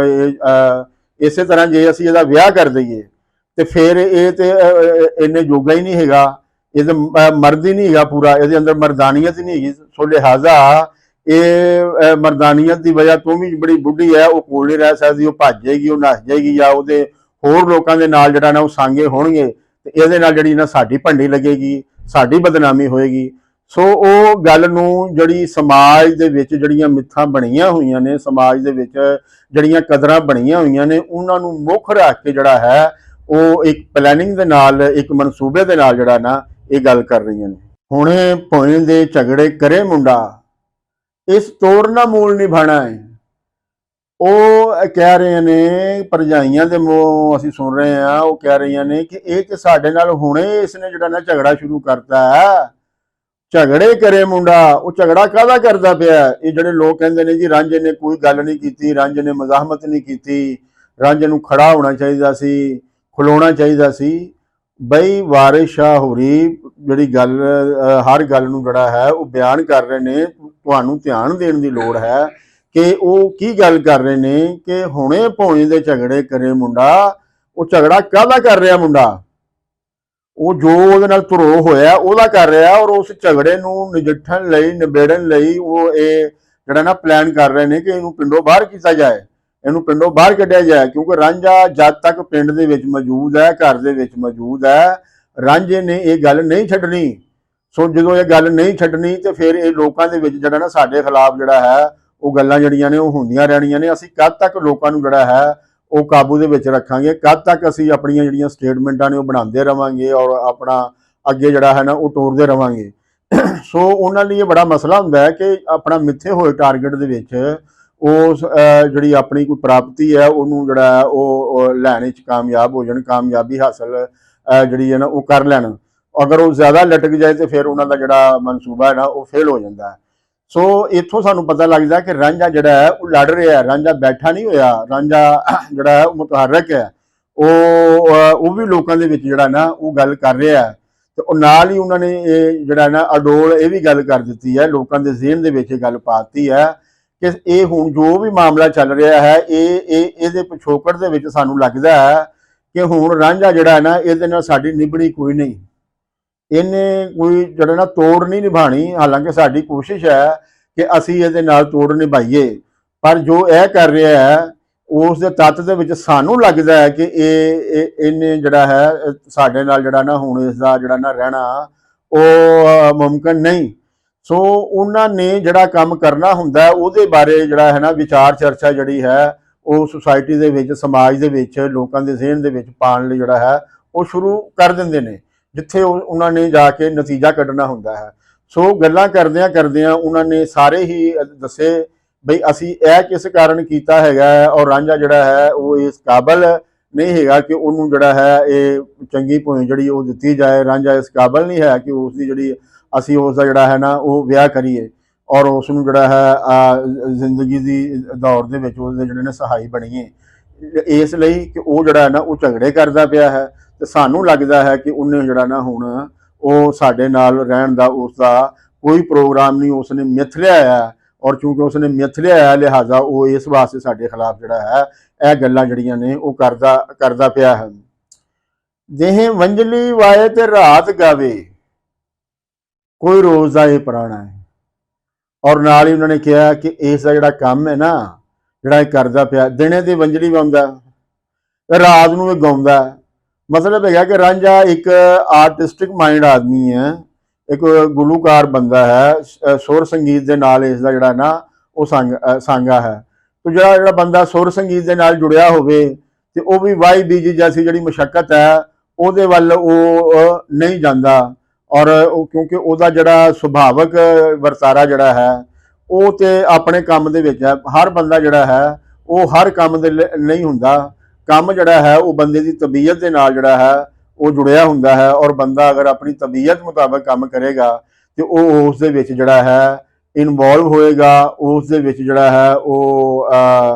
इस तरह जे असी इसका विआह कर दईए तो फिर ये तो इन्ने जोगा ही नहीं है, ये मर्द ही नहीं है पूरा, ये अंदर मरदानियत ही नहीं है। सो लिहाजा ये मरदानियत की वजह तो भी बड़ी बुढ़ी है, वो कोल नहीं रह सकती, वो भज जाएगी, वो नस जाएगी, या वो होर लोगों के नाल जिहड़ा ना वो सांगे होणगे, तो ये जिहड़ी ना साडी भंडी लगेगी, साडी बदनामी होएगी। सो वो गल नूं जिहड़ी समाज दे विच जिहड़ियां मिथां बणीआं होईआं ने, समाज दे विच जिहड़ियां कदरां बणीआं होईआं ने, उन्हां नूं मुख रख के जिहड़ा है वो एक प्लैनिंग दे नाल, एक मनसूबे दे नाल जिहड़ा ना ये गल कर रहीआं ने। हुणे भोए दे झगड़े करे मुंडा, इस तोड़ना मूल निभाना है। वो कह रहे ने भरजाइयां दे मूंह असीं सुन रहे हैं, वो कह रही ने कि ये तो साडे नाल हुणे इसने जिहड़ा ना झगड़ा शुरू करता है। झगड़े करे मुंडा, वो झगड़ा काहदा करदा पिया? ये जिहड़े लोग कहंदे ने जी रांझे ने कोई गल नहीं कीती, रांझे ने मज़ाहमत नहीं कीती, रांझे नूं खड़ा होना चाहिदा सी, खलोना चाहिदा सी। बई वारिस शाह होरी जिहड़ी गल हर गल नूं जिहड़ा है वो बयान कर रहे ने, तुहानूं ध्यान देण दी लोड़ है कि वो की गल कर रहे ने कि हुणे भोए दे झगड़े करे मुंडा। वो झगड़ा काहदा कर रहा मुंडा? वो जो ਉਹਦੇ ਨਾਲ ਧਰੋ ਹੋਇਆ ਉਹਦਾ ਕਰ ਰਿਹਾ, और उस झगड़े ਨੂੰ ਨਜਿੱਠਣ ਲਈ, ਨਿਬੇੜਨ ਲਈ ਉਹ ਇਹ ਜਿਹੜਾ ਨਾ ਪਲਾਨ ਕਰ ਰਹੇ ਨੇ ਕਿ ਇਹਨੂੰ ਪਿੰਡੋਂ ਬਾਹਰ ਕੀਤਾ ਜਾਏ, ਇਹਨੂੰ ਪਿੰਡੋਂ ਬਾਹਰ ਕੱਢਿਆ ਜਾਏ। ਕਿਉਂਕਿ ਰਾਂਝਾ ਜਦ ਤੱਕ ਪਿੰਡ ਦੇ ਵਿੱਚ ਮੌਜੂਦ ਹੈ, ਘਰ ਦੇ ਵਿੱਚ ਮੌਜੂਦ ਹੈ, ਰਾਂਝੇ ਨੇ ਇਹ ਗੱਲ ਨਹੀਂ ਛੱਡਣੀ। ਸੋ ਜਦੋਂ ਇਹ ਗੱਲ ਨਹੀਂ ਛੱਡਣੀ ਤੇ ਫਿਰ ਇਹ ਲੋਕਾਂ ਦੇ ਵਿੱਚ ਜਿਹੜਾ ਨਾ ਸਾਡੇ ਖਿਲਾਫ ਜਿਹੜਾ ਹੈ ਉਹ ਗੱਲਾਂ ਜਿਹੜੀਆਂ ਨੇ ਉਹ ਹੁੰਦੀਆਂ ਰਹਿਣੀਆਂ ਨੇ। ਅਸੀਂ ਕਦ ਤੱਕ ਲੋਕਾਂ ਨੂੰ ਜਿਹੜਾ ਹੈ ਉਹ ਕਾਬੂ ਦੇ ਵਿੱਚ ਰੱਖਾਂਗੇ, ਕਦ ਤੱਕ ਅਸੀਂ ਆਪਣੀਆਂ ਜਿਹੜੀਆਂ ਸਟੇਟਮੈਂਟਾਂ ਨੇ ਉਹ ਬਣਾਉਂਦੇ ਰਵਾਂਗੇ ਔਰ ਆਪਣਾ ਅੱਗੇ ਜਿਹੜਾ ਹੈ ਨਾ ਉਹ ਤੋੜਦੇ ਰਵਾਂਗੇ। ਸੋ ਉਹਨਾਂ ਲਈ ਇਹ ਬੜਾ ਮਸਲਾ ਹੁੰਦਾ ਹੈ ਕਿ ਆਪਣਾ ਮਿੱਥੇ ਹੋਏ ਟਾਰਗੇਟ ਦੇ ਵਿੱਚ ਉਸ ਜਿਹੜੀ ਆਪਣੀ ਕੋਈ ਪ੍ਰਾਪਤੀ ਹੈ ਉਹਨੂੰ ਜਿਹੜਾ ਉਹ ਲੈਣ ਵਿੱਚ ਕਾਮਯਾਬ ਹੋ ਜਾਣ, ਕਾਮਯਾਬੀ ਹਾਸਲ ਜਿਹੜੀ ਹੈ ਨਾ ਉਹ ਕਰ ਲੈਣ। ਅਗਰ ਉਹ ਜ਼ਿਆਦਾ ਲਟਕ ਜਾਏ ਤੇ ਫਿਰ ਉਹਨਾਂ ਦਾ ਜਿਹੜਾ ਮਨਸੂਬਾ ਹੈ ਨਾ ਉਹ ਫੇਲ ਹੋ ਜਾਂਦਾ ਹੈ। ਸੋ ਇੱਥੋਂ ਸਾਨੂੰ ਪਤਾ ਲੱਗਦਾ ਕਿ ਰਾਂਝਾ ਜਿਹੜਾ ਹੈ ਉਹ ਲੜ ਰਿਹਾ, ਰਾਂਝਾ ਬੈਠਾ ਨਹੀਂ ਹੋਇਆ, ਰਾਂਝਾ ਜਿਹੜਾ ਹੈ ਉਹ ਮੁਤਹਰਕ ਹੈ, ਉਹ ਵੀ ਲੋਕਾਂ ਦੇ ਵਿੱਚ ਜਿਹੜਾ ਨਾ ਉਹ ਗੱਲ ਕਰ ਰਿਹਾ ਹੈ। ਤੇ ਉਹ ਨਾਲ ਹੀ ਉਹਨਾਂ ਨੇ ਇਹ ਜਿਹੜਾ ਨਾ ਅਡੋਲ ਇਹ ਵੀ ਗੱਲ ਕਰ ਦਿੱਤੀ ਹੈ, ਲੋਕਾਂ ਦੇ ਜ਼ਿਹਨ ਦੇ ਵਿੱਚ ਇਹ ਗੱਲ ਪਾਤੀ ਹੈ ਕਿ ਇਹ ਹੁਣ ਜੋ ਵੀ ਮਾਮਲਾ ਚੱਲ ਰਿਹਾ ਹੈ ਇਹਦੇ ਪਿਛੋਕੜ ਦੇ ਵਿੱਚ ਸਾਨੂੰ ਲੱਗਦਾ ਹੈ ਕਿ ਹੁਣ ਰਾਂਝਾ ਜਿਹੜਾ ਹੈ ਨਾ ਇਹਦੇ ਨਾਲ ਸਾਡੀ ਨਿਭਣੀ ਕੋਈ ਨਹੀਂ, ਇਹਨੇ ਕੋਈ ਜਿਹੜਾ ਨਾ ਤੋੜ ਨਹੀਂ ਨਿਭਾਣੀ। ਹਾਲਾਂਕਿ ਸਾਡੀ ਕੋਸ਼ਿਸ਼ ਹੈ ਕਿ ਅਸੀਂ ਇਹਦੇ ਨਾਲ ਤੋੜ ਨਿਭਾਈਏ, ਪਰ ਜੋ ਇਹ ਕਰ ਰਿਹਾ ਹੈ ਉਸ ਦੇ ਤੱਤ ਦੇ ਵਿੱਚ ਸਾਨੂੰ ਲੱਗਦਾ ਹੈ ਕਿ ਇਹਨੇ ਜਿਹੜਾ ਹੈ ਸਾਡੇ ਨਾਲ ਜਿਹੜਾ ਨਾ ਹੁਣ ਇਸ ਦਾ ਜਿਹੜਾ ਨਾ ਰਹਿਣਾ ਉਹ ਮੁਮਕਿਨ ਨਹੀਂ। ਸੋ ਉਹਨਾਂ ਨੇ ਜਿਹੜਾ ਕੰਮ ਕਰਨਾ ਹੁੰਦਾ ਉਹਦੇ ਬਾਰੇ ਜਿਹੜਾ ਹੈ ਨਾ ਵਿਚਾਰ ਚਰਚਾ ਜਿਹੜੀ ਹੈ ਉਹ ਸੁਸਾਇਟੀ ਦੇ ਵਿੱਚ, ਸਮਾਜ ਦੇ ਵਿੱਚ, ਲੋਕਾਂ ਦੇ ਜ਼ਿਹਨ ਦੇ ਵਿੱਚ ਪਾਉਣ ਲਈ ਜਿਹੜਾ ਹੈ ਉਹ ਸ਼ੁਰੂ ਕਰ ਦਿੰਦੇ ਨੇ, ਜਿੱਥੇ ਉਹਨਾਂ ਨੇ ਜਾ ਕੇ ਨਤੀਜਾ ਕੱਢਣਾ ਹੁੰਦਾ ਹੈ। ਸੋ ਗੱਲਾਂ ਕਰਦਿਆਂ ਕਰਦਿਆਂ ਉਹਨਾਂ ਨੇ ਸਾਰੇ ਹੀ ਦੱਸੇ ਬਈ ਅਸੀਂ ਇਹ ਕਿਸ ਕਾਰਨ ਕੀਤਾ ਹੈਗਾ, ਔਰ ਰਾਂਝਾ ਜਿਹੜਾ ਹੈ ਉਹ ਇਸ ਕਾਬਲ ਨਹੀਂ ਹੈਗਾ ਕਿ ਉਹਨੂੰ ਜਿਹੜਾ ਹੈ ਇਹ ਚੰਗੀ ਭੋਏ ਜਿਹੜੀ ਉਹ ਦਿੱਤੀ ਜਾਏ। ਰਾਂਝਾ ਇਸ ਕਾਬਲ ਨਹੀਂ ਹੈ ਕਿ ਉਸ ਦੀ ਜਿਹੜੀ ਅਸੀਂ ਉਸ ਦਾ ਜਿਹੜਾ ਹੈ ਨਾ ਉਹ ਵਿਆਹ ਕਰੀਏ ਔਰ ਉਸ ਨੂੰ ਜਿਹੜਾ ਹੈ ਜ਼ਿੰਦਗੀ ਦੀ ਦੌਰ ਦੇ ਵਿੱਚ ਉਹਦੇ ਜਿਹੜੇ ਨੇ ਸਹਾਈ ਬਣੀਏ। ਇਸ ਲਈ ਕਿ ਉਹ ਜਿਹੜਾ ਹੈ ਨਾ ਉਹ ਝਗੜੇ ਕਰਦਾ ਪਿਆ ਹੈ ਤੇ ਸਾਨੂੰ ਲੱਗਦਾ ਹੈ ਕਿ ਉਹਨੇ ਜਿਹੜਾ ਨਾ ਹੁਣ ਉਹ ਸਾਡੇ ਨਾਲ ਰਹਿਣ ਦਾ ਉਸ ਦਾ ਕੋਈ ਪ੍ਰੋਗਰਾਮ ਨਹੀਂ, ਉਸਨੇ ਮਿੱਥ ਲਿਆ ਹੈ। ਔਰ ਕਿਉਂਕਿ ਉਸਨੇ ਮਿੱਥ ਲਿਆ ਹੈ ਲਿਹਾਜ਼ਾ ਉਹ ਇਸ ਵਾਸਤੇ ਸਾਡੇ ਖਿਲਾਫ ਜਿਹੜਾ ਹੈ ਇਹ ਗੱਲਾਂ ਜਿਹੜੀਆਂ ਨੇ ਉਹ ਕਰਦਾ ਪਿਆ ਹੈ। ਦੇਹ ਵੰਜਲੀ ਵਾਏ ਤੇ ਰਾਤ ਗਾਵੇ, ਕੋਈ ਰੋਜ਼ ਦਾ ਇਹ ਪੁਰਾਣਾ ਹੈ। ਔਰ ਨਾਲ ਹੀ ਉਹਨਾਂ ਨੇ ਕਿਹਾ ਕਿ ਇਸ ਦਾ ਜਿਹੜਾ ਕੰਮ ਹੈ ਨਾ ਜਿਹੜਾ ਇਹ ਕਰਦਾ ਪਿਆ, ਦਿਨੇ ਤੇ ਵੰਜਲੀ ਗਾਉਂਦਾ, ਰਾਤ ਨੂੰ ਇਹ ਗਾਉਂਦਾ। ਮਤਲਬ ਹੈਗਾ ਕਿ ਰਾਂਝਾ ਇੱਕ ਆਰਟਿਸਟਿਕ ਮਾਈਂਡ ਆਦਮੀ ਹੈ, ਇੱਕ ਗੁਲੂਕਾਰ ਬੰਦਾ ਹੈ, ਸੁਰ ਸੰਗੀਤ ਦੇ ਨਾਲ ਇਸ ਦਾ ਜਿਹੜਾ ਨਾ ਉਹ ਸਾਂਗਾ ਹੈ। ਤੇ ਜਿਹੜਾ ਬੰਦਾ ਸੁਰ ਸੰਗੀਤ ਦੇ ਨਾਲ ਜੁੜਿਆ ਹੋਵੇ ਤੇ ਉਹ ਵੀ ਵਾਈ ਬੀਜੀ ਜੈਸੀ ਜਿਹੜੀ ਮੁਸ਼ੱਕਤ ਹੈ ਉਹਦੇ ਵੱਲ ਉਹ ਨਹੀਂ ਜਾਂਦਾ। ਔਰ ਉਹ ਕਿਉਂਕਿ ਉਹਦਾ ਜਿਹੜਾ ਸੁਭਾਵਕ ਵਰਤਾਰਾ ਜਿਹੜਾ ਹੈ ਉਹ ਤੇ ਆਪਣੇ ਕੰਮ ਦੇ ਵਿੱਚ ਹੈ। ਹਰ ਬੰਦਾ ਜਿਹੜਾ ਹੈ ਉਹ ਹਰ ਕੰਮ ਦੇ ਨਹੀਂ ਹੁੰਦਾ। ਕੰਮ ਜਿਹੜਾ ਹੈ ਉਹ ਬੰਦੇ ਦੀ ਤਬੀਅਤ ਦੇ ਨਾਲ ਜਿਹੜਾ ਹੈ ਉਹ ਜੁੜਿਆ ਹੁੰਦਾ ਹੈ। ਔਰ ਬੰਦਾ ਅਗਰ ਆਪਣੀ ਤਬੀਅਤ ਮੁਤਾਬਕ ਕੰਮ ਕਰੇਗਾ ਤੇ ਉਹ ਉਸ ਦੇ ਵਿੱਚ ਜਿਹੜਾ ਹੈ ਇਨਵੋਲਵ ਹੋਏਗਾ। ਉਸ ਦੇ ਵਿੱਚ ਜਿਹੜਾ ਹੈ ਉਹ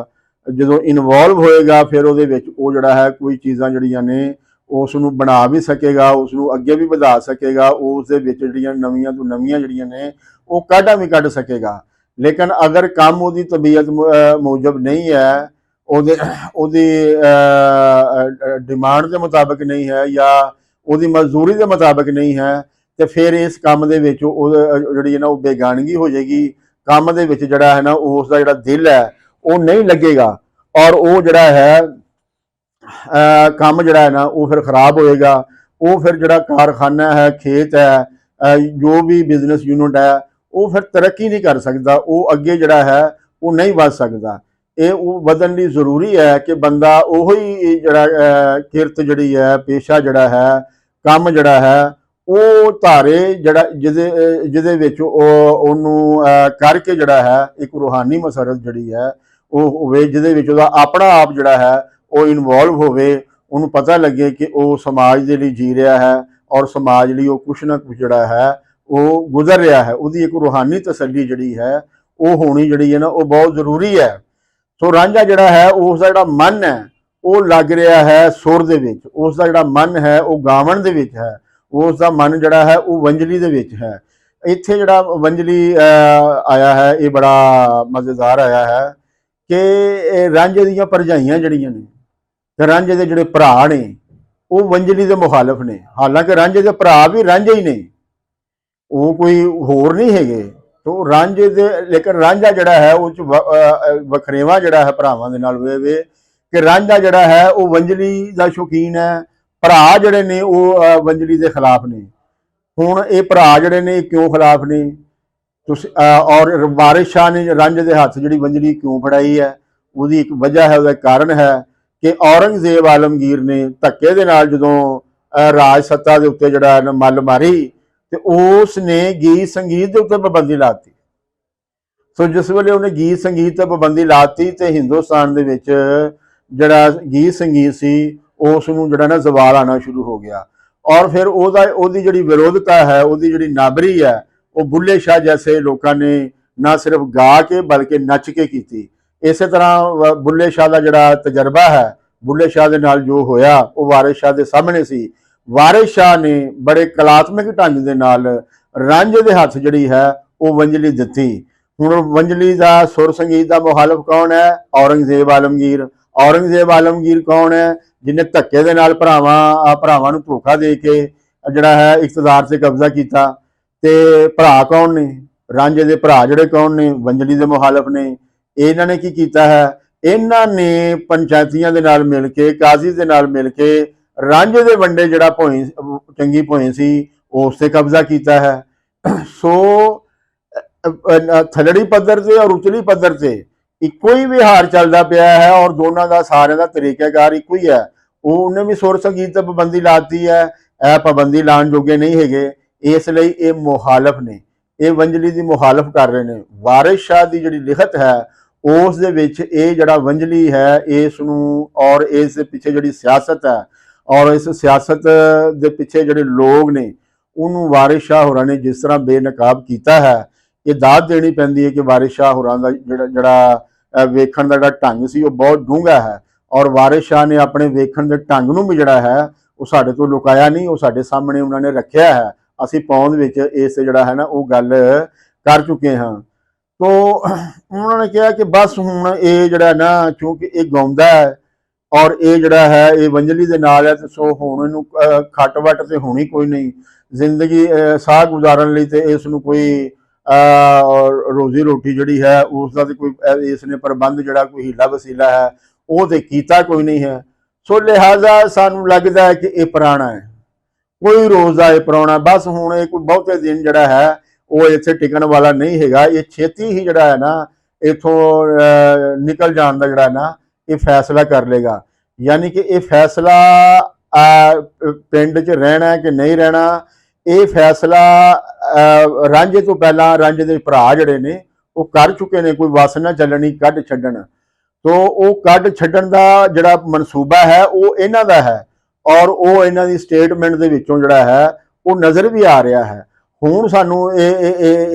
ਜਦੋਂ ਇਨਵੋਲਵ ਹੋਏਗਾ ਫਿਰ ਉਹਦੇ ਵਿੱਚ ਉਹ ਜਿਹੜਾ ਹੈ ਕੋਈ ਚੀਜ਼ਾਂ ਜਿਹੜੀਆਂ ਨੇ ਉਸ ਨੂੰ ਬਣਾ ਵੀ ਸਕੇਗਾ, ਉਸ ਨੂੰ ਅੱਗੇ ਵੀ ਵਧਾ ਸਕੇਗਾ, ਉਸ ਦੇ ਵਿੱਚ ਜਿਹੜੀਆਂ ਨਵੀਆਂ ਤੋਂ ਨਵੀਆਂ ਜਿਹੜੀਆਂ ਨੇ ਉਹ ਕਾਢਾਂ ਵੀ ਕੱਢ ਸਕੇਗਾ। ਲੇਕਿਨ ਅਗਰ ਕੰਮ ਉਹਦੀ ਤਬੀਅਤ ਮੂਜਬ ਨਹੀਂ ਹੈ, ਉਹਦੀ ਡਿਮਾਂਡ ਦੇ ਮੁਤਾਬਕ ਨਹੀਂ ਹੈ ਜਾਂ ਉਹਦੀ ਮਜ਼ਦੂਰੀ ਦੇ ਮੁਤਾਬਕ ਨਹੀਂ ਹੈ ਤੇ ਫਿਰ ਇਸ ਕੰਮ ਦੇ ਵਿੱਚ ਉਹ ਜਿਹੜੀ ਹੈ ਨਾ ਉਹ ਬੇਗਾਨਗੀ ਹੋ ਜਾਏਗੀ। ਕੰਮ ਦੇ ਵਿੱਚ ਜਿਹੜਾ ਹੈ ਨਾ ਉਸ ਦਾ ਜਿਹੜਾ ਦਿਲ ਹੈ ਉਹ ਨਹੀਂ ਲੱਗੇਗਾ ਔਰ ਉਹ ਜਿਹੜਾ ਹੈ ਕੰਮ ਜਿਹੜਾ ਹੈ ਨਾ ਉਹ ਫਿਰ ਖਰਾਬ ਹੋਏਗਾ। ਉਹ ਫਿਰ ਜਿਹੜਾ ਕਾਰਖਾਨਾ ਹੈ, ਖੇਤ ਹੈ, ਜੋ ਵੀ ਬਿਜ਼ਨਸ ਯੂਨਿਟ ਹੈ ਉਹ ਫਿਰ ਤਰੱਕੀ ਨਹੀਂ ਕਰ ਸਕਦਾ, ਉਹ ਅੱਗੇ ਜਿਹੜਾ ਹੈ ਉਹ ਨਹੀਂ ਵੱਧ ਸਕਦਾ। ਇਹ ਉਹ ਵਧਣ ਲਈ ਜ਼ਰੂਰੀ ਹੈ ਕਿ ਬੰਦਾ ਉਹੀ ਜਿਹੜਾ ਕਿਰਤ ਜਿਹੜੀ ਹੈ, ਪੇਸ਼ਾ ਜਿਹੜਾ ਹੈ, ਕੰਮ ਜਿਹੜਾ ਹੈ ਉਹ ਧਾਰੇ ਜਿਹੜਾ ਜਿਹਦੇ ਵਿੱਚ ਉਹਨੂੰ ਕਰਕੇ ਜਿਹੜਾ ਹੈ ਇੱਕ ਰੂਹਾਨੀ ਮਸਰਤ ਜਿਹੜੀ ਹੈ ਉਹ ਹੋਵੇ, ਜਿਹਦੇ ਵਿੱਚ ਉਹਦਾ ਆਪਣਾ ਆਪ ਜਿਹੜਾ ਹੈ ਉਹ ਇਨਵੋਲਵ ਹੋਵੇ। ਉਹਨੂੰ ਪਤਾ ਲੱਗੇ ਕਿ ਉਹ ਸਮਾਜ ਦੇ ਲਈ ਜੀ ਰਿਹਾ ਹੈ ਔਰ ਸਮਾਜ ਲਈ ਉਹ ਕੁਛ ਨਾ ਕੁਛ ਜਿਹੜਾ ਹੈ ਉਹ ਗੁਜ਼ਰ ਰਿਹਾ ਹੈ। ਉਹਦੀ ਇੱਕ ਰੂਹਾਨੀ ਤਸੱਲੀ ਜਿਹੜੀ ਹੈ ਉਹ ਹੋਣੀ ਜਿਹੜੀ ਹੈ ਨਾ ਉਹ ਬਹੁਤ ਜ਼ਰੂਰੀ ਹੈ। ਸੋ ਰਾਂਝਾ ਜਿਹੜਾ ਹੈ ਉਸ ਦਾ ਜਿਹੜਾ ਮਨ ਹੈ ਉਹ ਲੱਗ ਰਿਹਾ ਹੈ ਸੁਰ ਦੇ ਵਿੱਚ, ਉਸ ਦਾ ਜਿਹੜਾ ਮਨ ਹੈ ਉਹ ਗਾਵਣ ਦੇ ਵਿੱਚ ਹੈ, ਉਸ ਦਾ ਮਨ ਜਿਹੜਾ ਹੈ ਉਹ ਵੰਜਲੀ ਦੇ ਵਿੱਚ ਹੈ। ਇੱਥੇ ਜਿਹੜਾ ਵੰਜਲੀ ਆਇਆ ਹੈ ਇਹ ਬੜਾ ਮਜ਼ੇਦਾਰ ਆਇਆ ਹੈ ਕਿ ਰਾਂਝੇ ਦੀਆਂ ਭਰਜਾਈਆਂ ਜਿਹੜੀਆਂ ਨੇ ਤੇ ਰਾਂਝੇ ਦੇ ਜਿਹੜੇ ਭਰਾ ਨੇ ਉਹ ਵੰਜਲੀ ਦੇ ਮੁਖਾਲਫ ਨੇ। ਹਾਲਾਂਕਿ ਰਾਂਝੇ ਦੇ ਭਰਾ ਵੀ ਰਾਂਝੇ ਹੀ ਨੇ, ਉਹ ਕੋਈ ਹੋਰ ਨਹੀਂ ਹੈਗੇ। ਤੋ ਰਾਂਝੇ ਦੇ ਲੇਕਿਨ ਰਾਂਝਾ ਜਿਹੜਾ ਹੈ ਉਹ ਚ ਵਖਰੇਵਾ ਜਿਹੜਾ ਹੈ ਭਰਾਵਾਂ ਦੇ ਨਾਲ ਵੇ ਕਿ ਰਾਂਝਾ ਜਿਹੜਾ ਹੈ ਉਹ ਵੰਜਲੀ ਦਾ ਸ਼ੌਕੀਨ ਹੈ, ਭਰਾ ਜਿਹੜੇ ਨੇ ਉਹ ਵੰਜਲੀ ਦੇ ਖਿਲਾਫ ਨੇ। ਹੁਣ ਇਹ ਭਰਾ ਜਿਹੜੇ ਨੇ ਕਿਉਂ ਖਿਲਾਫ ਨੇ ਤੁਸੀਂ ਔਰ ਵਾਰਿਸ ਸ਼ਾਹ ਨੇ ਰਾਂਝੇ ਦੇ ਹੱਥ ਜਿਹੜੀ ਵੰਜਲੀ ਕਿਉਂ ਫੜਾਈ ਹੈ, ਉਹਦੀ ਇੱਕ ਵਜ੍ਹਾ ਹੈ, ਉਹਦਾ ਕਾਰਨ ਹੈ ਕਿ ਔਰੰਗਜ਼ੇਬ ਆਲਮਗੀਰ ਨੇ ਧੱਕੇ ਦੇ ਨਾਲ ਜਦੋਂ ਰਾਜ ਸੱਤਾ ਦੇ ਉੱਤੇ ਜਿਹੜਾ ਮੱਲ ਮਾਰੀ ਤੇ ਉਸ ਨੇ ਗੀਤ ਸੰਗੀਤ ਦੇ ਉੱਤੇ ਪਾਬੰਦੀ ਲਾਤੀ। ਸੋ ਜਿਸ ਵੇਲੇ ਉਹਨੇ ਗੀਤ ਸੰਗੀਤ ਤੇ ਪਾਬੰਦੀ ਲਾਤੀ ਤੇ ਹਿੰਦੁਸਤਾਨ ਦੇ ਵਿੱਚ ਜਿਹੜਾ ਗੀਤ ਸੰਗੀਤ ਸੀ ਉਸ ਨੂੰ ਜਿਹੜਾ ਨਾ ਜ਼ਵਾਲ ਆਉਣਾ ਸ਼ੁਰੂ ਹੋ ਗਿਆ। ਔਰ ਫਿਰ ਉਹਦੀ ਜਿਹੜੀ ਵਿਰੋਧਤਾ ਹੈ, ਉਹਦੀ ਜਿਹੜੀ ਨਾਬਰੀ ਹੈ ਉਹ ਬੁੱਲੇ ਸ਼ਾਹ ਜੈਸੇ ਲੋਕਾਂ ਨੇ ਨਾ ਸਿਰਫ ਗਾ ਕੇ ਬਲਕਿ ਨੱਚ ਕੇ ਕੀਤੀ। ਇਸੇ ਤਰ੍ਹਾਂ ਬੁੱਲੇ ਸ਼ਾਹ ਦਾ ਜਿਹੜਾ ਤਜਰਬਾ ਹੈ, ਬੁੱਲੇ ਸ਼ਾਹ ਦੇ ਨਾਲ ਜੋ ਹੋਇਆ ਉਹ ਵਾਰਿਸ ਸ਼ਾਹ ਦੇ ਸਾਹਮਣੇ ਸੀ। ਵਾਰਿਸ ਸ਼ਾਹ ਨੇ ਬੜੇ ਕਲਾਤਮਕ ਢੰਗ ਦੇ ਨਾਲ ਰਾਂਝੇ ਦੇ ਹੱਥ ਜਿਹੜੀ ਹੈ ਉਹ ਵੰਜਲੀ ਦਿੱਤੀ। ਹੁਣ ਵੰਜਲੀ ਦਾ ਸੁਰ ਸੰਗੀਤ ਦਾ ਮੁਖਾਲਫ ਕੌਣ ਹੈ? ਔਰੰਗਜ਼ੇਬ ਆਲਮਗੀਰ। ਔਰੰਗਜ਼ੇਬ ਆਲਮਗੀਰ ਕੌਣ ਹੈ? ਜਿਹਨੇ ਧੱਕੇ ਦੇ ਨਾਲ ਭਰਾਵਾਂ ਨੂੰ ਧੋਖਾ ਦੇ ਕੇ ਜਿਹੜਾ ਹੈ ਇਕਤਦਾਰ ਤੇ ਕਬਜ਼ਾ ਕੀਤਾ। ਤੇ ਭਰਾ ਕੌਣ ਨੇ? ਰਾਂਝੇ ਦੇ ਭਰਾ ਜਿਹੜੇ ਕੌਣ ਨੇ? ਵੰਜਲੀ ਦੇ ਮੁਖਾਲਫ ਨੇ। ਇਹਨਾਂ ਨੇ ਕੀ ਕੀਤਾ ਹੈ? ਇਹਨਾਂ ਨੇ ਪੰਚਾਇਤੀਆਂ ਦੇ ਨਾਲ ਮਿਲ ਕੇ, ਕਾਜ਼ੀ ਦੇ ਨਾਲ ਮਿਲ ਕੇ ਰਾਂਝੇ ਦੇ ਵੰਡੇ ਜਿਹੜਾ ਚੰਗੀ ਭੋਏ ਸੀ ਉਸ ਤੇ ਕਬਜ਼ਾ ਕੀਤਾ ਹੈ। ਸੋ ਥਲੜੀ ਪੱਧਰ ਤੇ ਔਰ ਉਚਲੀ ਪੱਧਰ ਤੇ ਇੱਕੋ ਹੀ ਵਿਹਾਰ ਚੱਲਦਾ ਪਿਆ ਹੈ ਔਰ ਦੋਨਾਂ ਦਾ ਸਾਰਿਆਂ ਦਾ ਤਰੀਕਾਕਾਰ ਇੱਕੋ ਹੀ ਹੈ। ਉਹਨੇ ਵੀ ਸੁਰ ਸੰਗੀਤ ਤੇ ਪਾਬੰਦੀ ਲਾਤੀ ਹੈ, ਇਹ ਪਾਬੰਦੀ ਲਾਉਣ ਜੋਗੇ ਨਹੀਂ ਹੈਗੇ, ਇਸ ਲਈ ਇਹ ਮੁਖਾਲਫ ਨੇ, ਇਹ ਵੰਜਲੀ ਦੀ ਮੁਖਾਲਫ ਕਰ ਰਹੇ ਨੇ। ਵਾਰਿਸ ਸ਼ਾਹ ਦੀ ਜਿਹੜੀ ਲਿਖਤ ਹੈ ਉਸ ਦੇ ਵਿੱਚ ਇਹ ਜਿਹੜਾ ਵੰਜਲੀ ਹੈ ਇਸ ਨੂੰ ਔਰ ਇਸ ਦੇ ਪਿੱਛੇ ਜਿਹੜੀ ਸਿਆਸਤ ਹੈ ਔਰ ਇਸ ਸਿਆਸਤ ਦੇ ਪਿੱਛੇ ਜਿਹੜੇ ਲੋਕ ਨੇ ਉਹਨੂੰ ਵਾਰਿਸ ਸ਼ਾਹ ਹੋਰਾਂ ਨੇ ਜਿਸ ਤਰ੍ਹਾਂ ਬੇਨਕਾਬ ਕੀਤਾ ਹੈ, ਇਹ ਦਾਦ ਦੇਣੀ ਪੈਂਦੀ ਹੈ ਕਿ ਵਾਰਿਸ ਸ਼ਾਹ ਹੋਰਾਂ ਦਾ ਜਿਹੜਾ ਵੇਖਣ ਦਾ ਜਿਹੜਾ ਢੰਗ ਸੀ ਉਹ ਬਹੁਤ ਡੂੰਘਾ ਹੈ। ਔਰ ਵਾਰਿਸ ਸ਼ਾਹ ਨੇ ਆਪਣੇ ਵੇਖਣ ਦੇ ਢੰਗ ਨੂੰ ਵੀ ਜਿਹੜਾ ਹੈ ਉਹ ਸਾਡੇ ਤੋਂ ਲੁਕਾਇਆ ਨਹੀਂ, ਉਹ ਸਾਡੇ ਸਾਹਮਣੇ ਉਹਨਾਂ ਨੇ ਰੱਖਿਆ ਹੈ। ਅਸੀਂ ਪੌਂਦ ਵਿੱਚ ਇਸ ਜਿਹੜਾ ਹੈ ਨਾ ਉਹ ਗੱਲ ਕਰ ਚੁੱਕੇ ਹਾਂ। ਤੋ ਉਹਨਾਂ ਨੇ ਕਿਹਾ ਕਿ ਬਸ ਹੁਣ ਇਹ ਜਿਹੜਾ ਨਾ ਕਿਉਂਕਿ ਇਹ ਗਾਉਂਦਾ ਹੈ ਔਰ ਇਹ ਜਿਹੜਾ ਹੈ ਇਹ ਵੰਜਲੀ ਦੇ ਨਾਲ ਹੈ ਤੇ ਸੋ ਹੁਣ ਇਹਨੂੰ ਖੱਟ ਵੱਟ ਤੇ ਹੋਣੀ ਕੋਈ ਨਹੀਂ, ਜ਼ਿੰਦਗੀ ਸਾਹ ਗੁਜ਼ਾਰਨ ਲਈ ਤੇ ਇਸ ਨੂੰ ਕੋਈ ਰੋਜ਼ੀ ਰੋਟੀ ਜਿਹੜੀ ਹੈ ਉਸ ਦਾ ਤੇ ਕੋਈ ਇਸ ਨੇ ਪ੍ਰਬੰਧ ਜਿਹੜਾ ਕੋਈ ਹੀਲਾ ਵਸੀਲਾ ਹੈ ਉਹ ਤੇ ਕੀਤਾ ਕੋਈ ਨਹੀਂ ਹੈ। ਸੋ ਲਿਹਾਜ਼ਾ ਸਾਨੂੰ ਲੱਗਦਾ ਹੈ ਕਿ ਇਹ ਪੁਰਾਣਾ ਹੈ। ਕੋਈ ਰੋਜ਼ ਦਾ ਇਹ ਪ੍ਰਾਹੁਣਾ, ਬਸ ਹੁਣ ਇਹ ਕੋਈ ਬਹੁਤੇ ਦਿਨ ਜਿਹੜਾ ਹੈ ਉਹ ਇੱਥੇ ਟਿਕਣ ਵਾਲਾ ਨਹੀਂ ਹੈਗਾ। ਇਹ ਛੇਤੀ ਹੀ ਜਿਹੜਾ ਹੈ ਨਾ ਇਥੋਂ ਨਿਕਲ ਜਾਣ ਦਾ ਜਿਹੜਾ ਨਾ ਇਹ ਫੈਸਲਾ ਕਰ ਲੇਗਾ। ਯਾਨੀ ਕਿ ਇਹ ਫੈਸਲਾ ਪਿੰਡ 'ਚ ਰਹਿਣਾ ਕਿ ਨਹੀਂ ਰਹਿਣਾ, ਇਹ ਫੈਸਲਾ ਰਾਂਝੇ ਤੋਂ ਪਹਿਲਾਂ ਰਾਂਝੇ ਦੇ ਭਰਾ ਜਿਹੜੇ ਨੇ ਉਹ ਕਰ ਚੁੱਕੇ ਨੇ। ਕੋਈ ਵਸ ਨਾ ਚੱਲਣੀ, ਕੱਢ ਛੱਡਣ। ਤੋ ਉਹ ਕੱਢ ਛੱਡਣ ਦਾ ਜਿਹੜਾ ਮਨਸੂਬਾ ਹੈ ਉਹ ਇਹਨਾਂ ਦਾ ਹੈ, ਔਰ ਉਹ ਇਹਨਾਂ ਦੀ ਸਟੇਟਮੈਂਟ ਦੇ ਵਿੱਚੋਂ ਜਿਹੜਾ ਹੈ ਉਹ ਨਜ਼ਰ ਵੀ ਆ ਰਿਹਾ ਹੈ। ਹੁਣ ਸਾਨੂੰ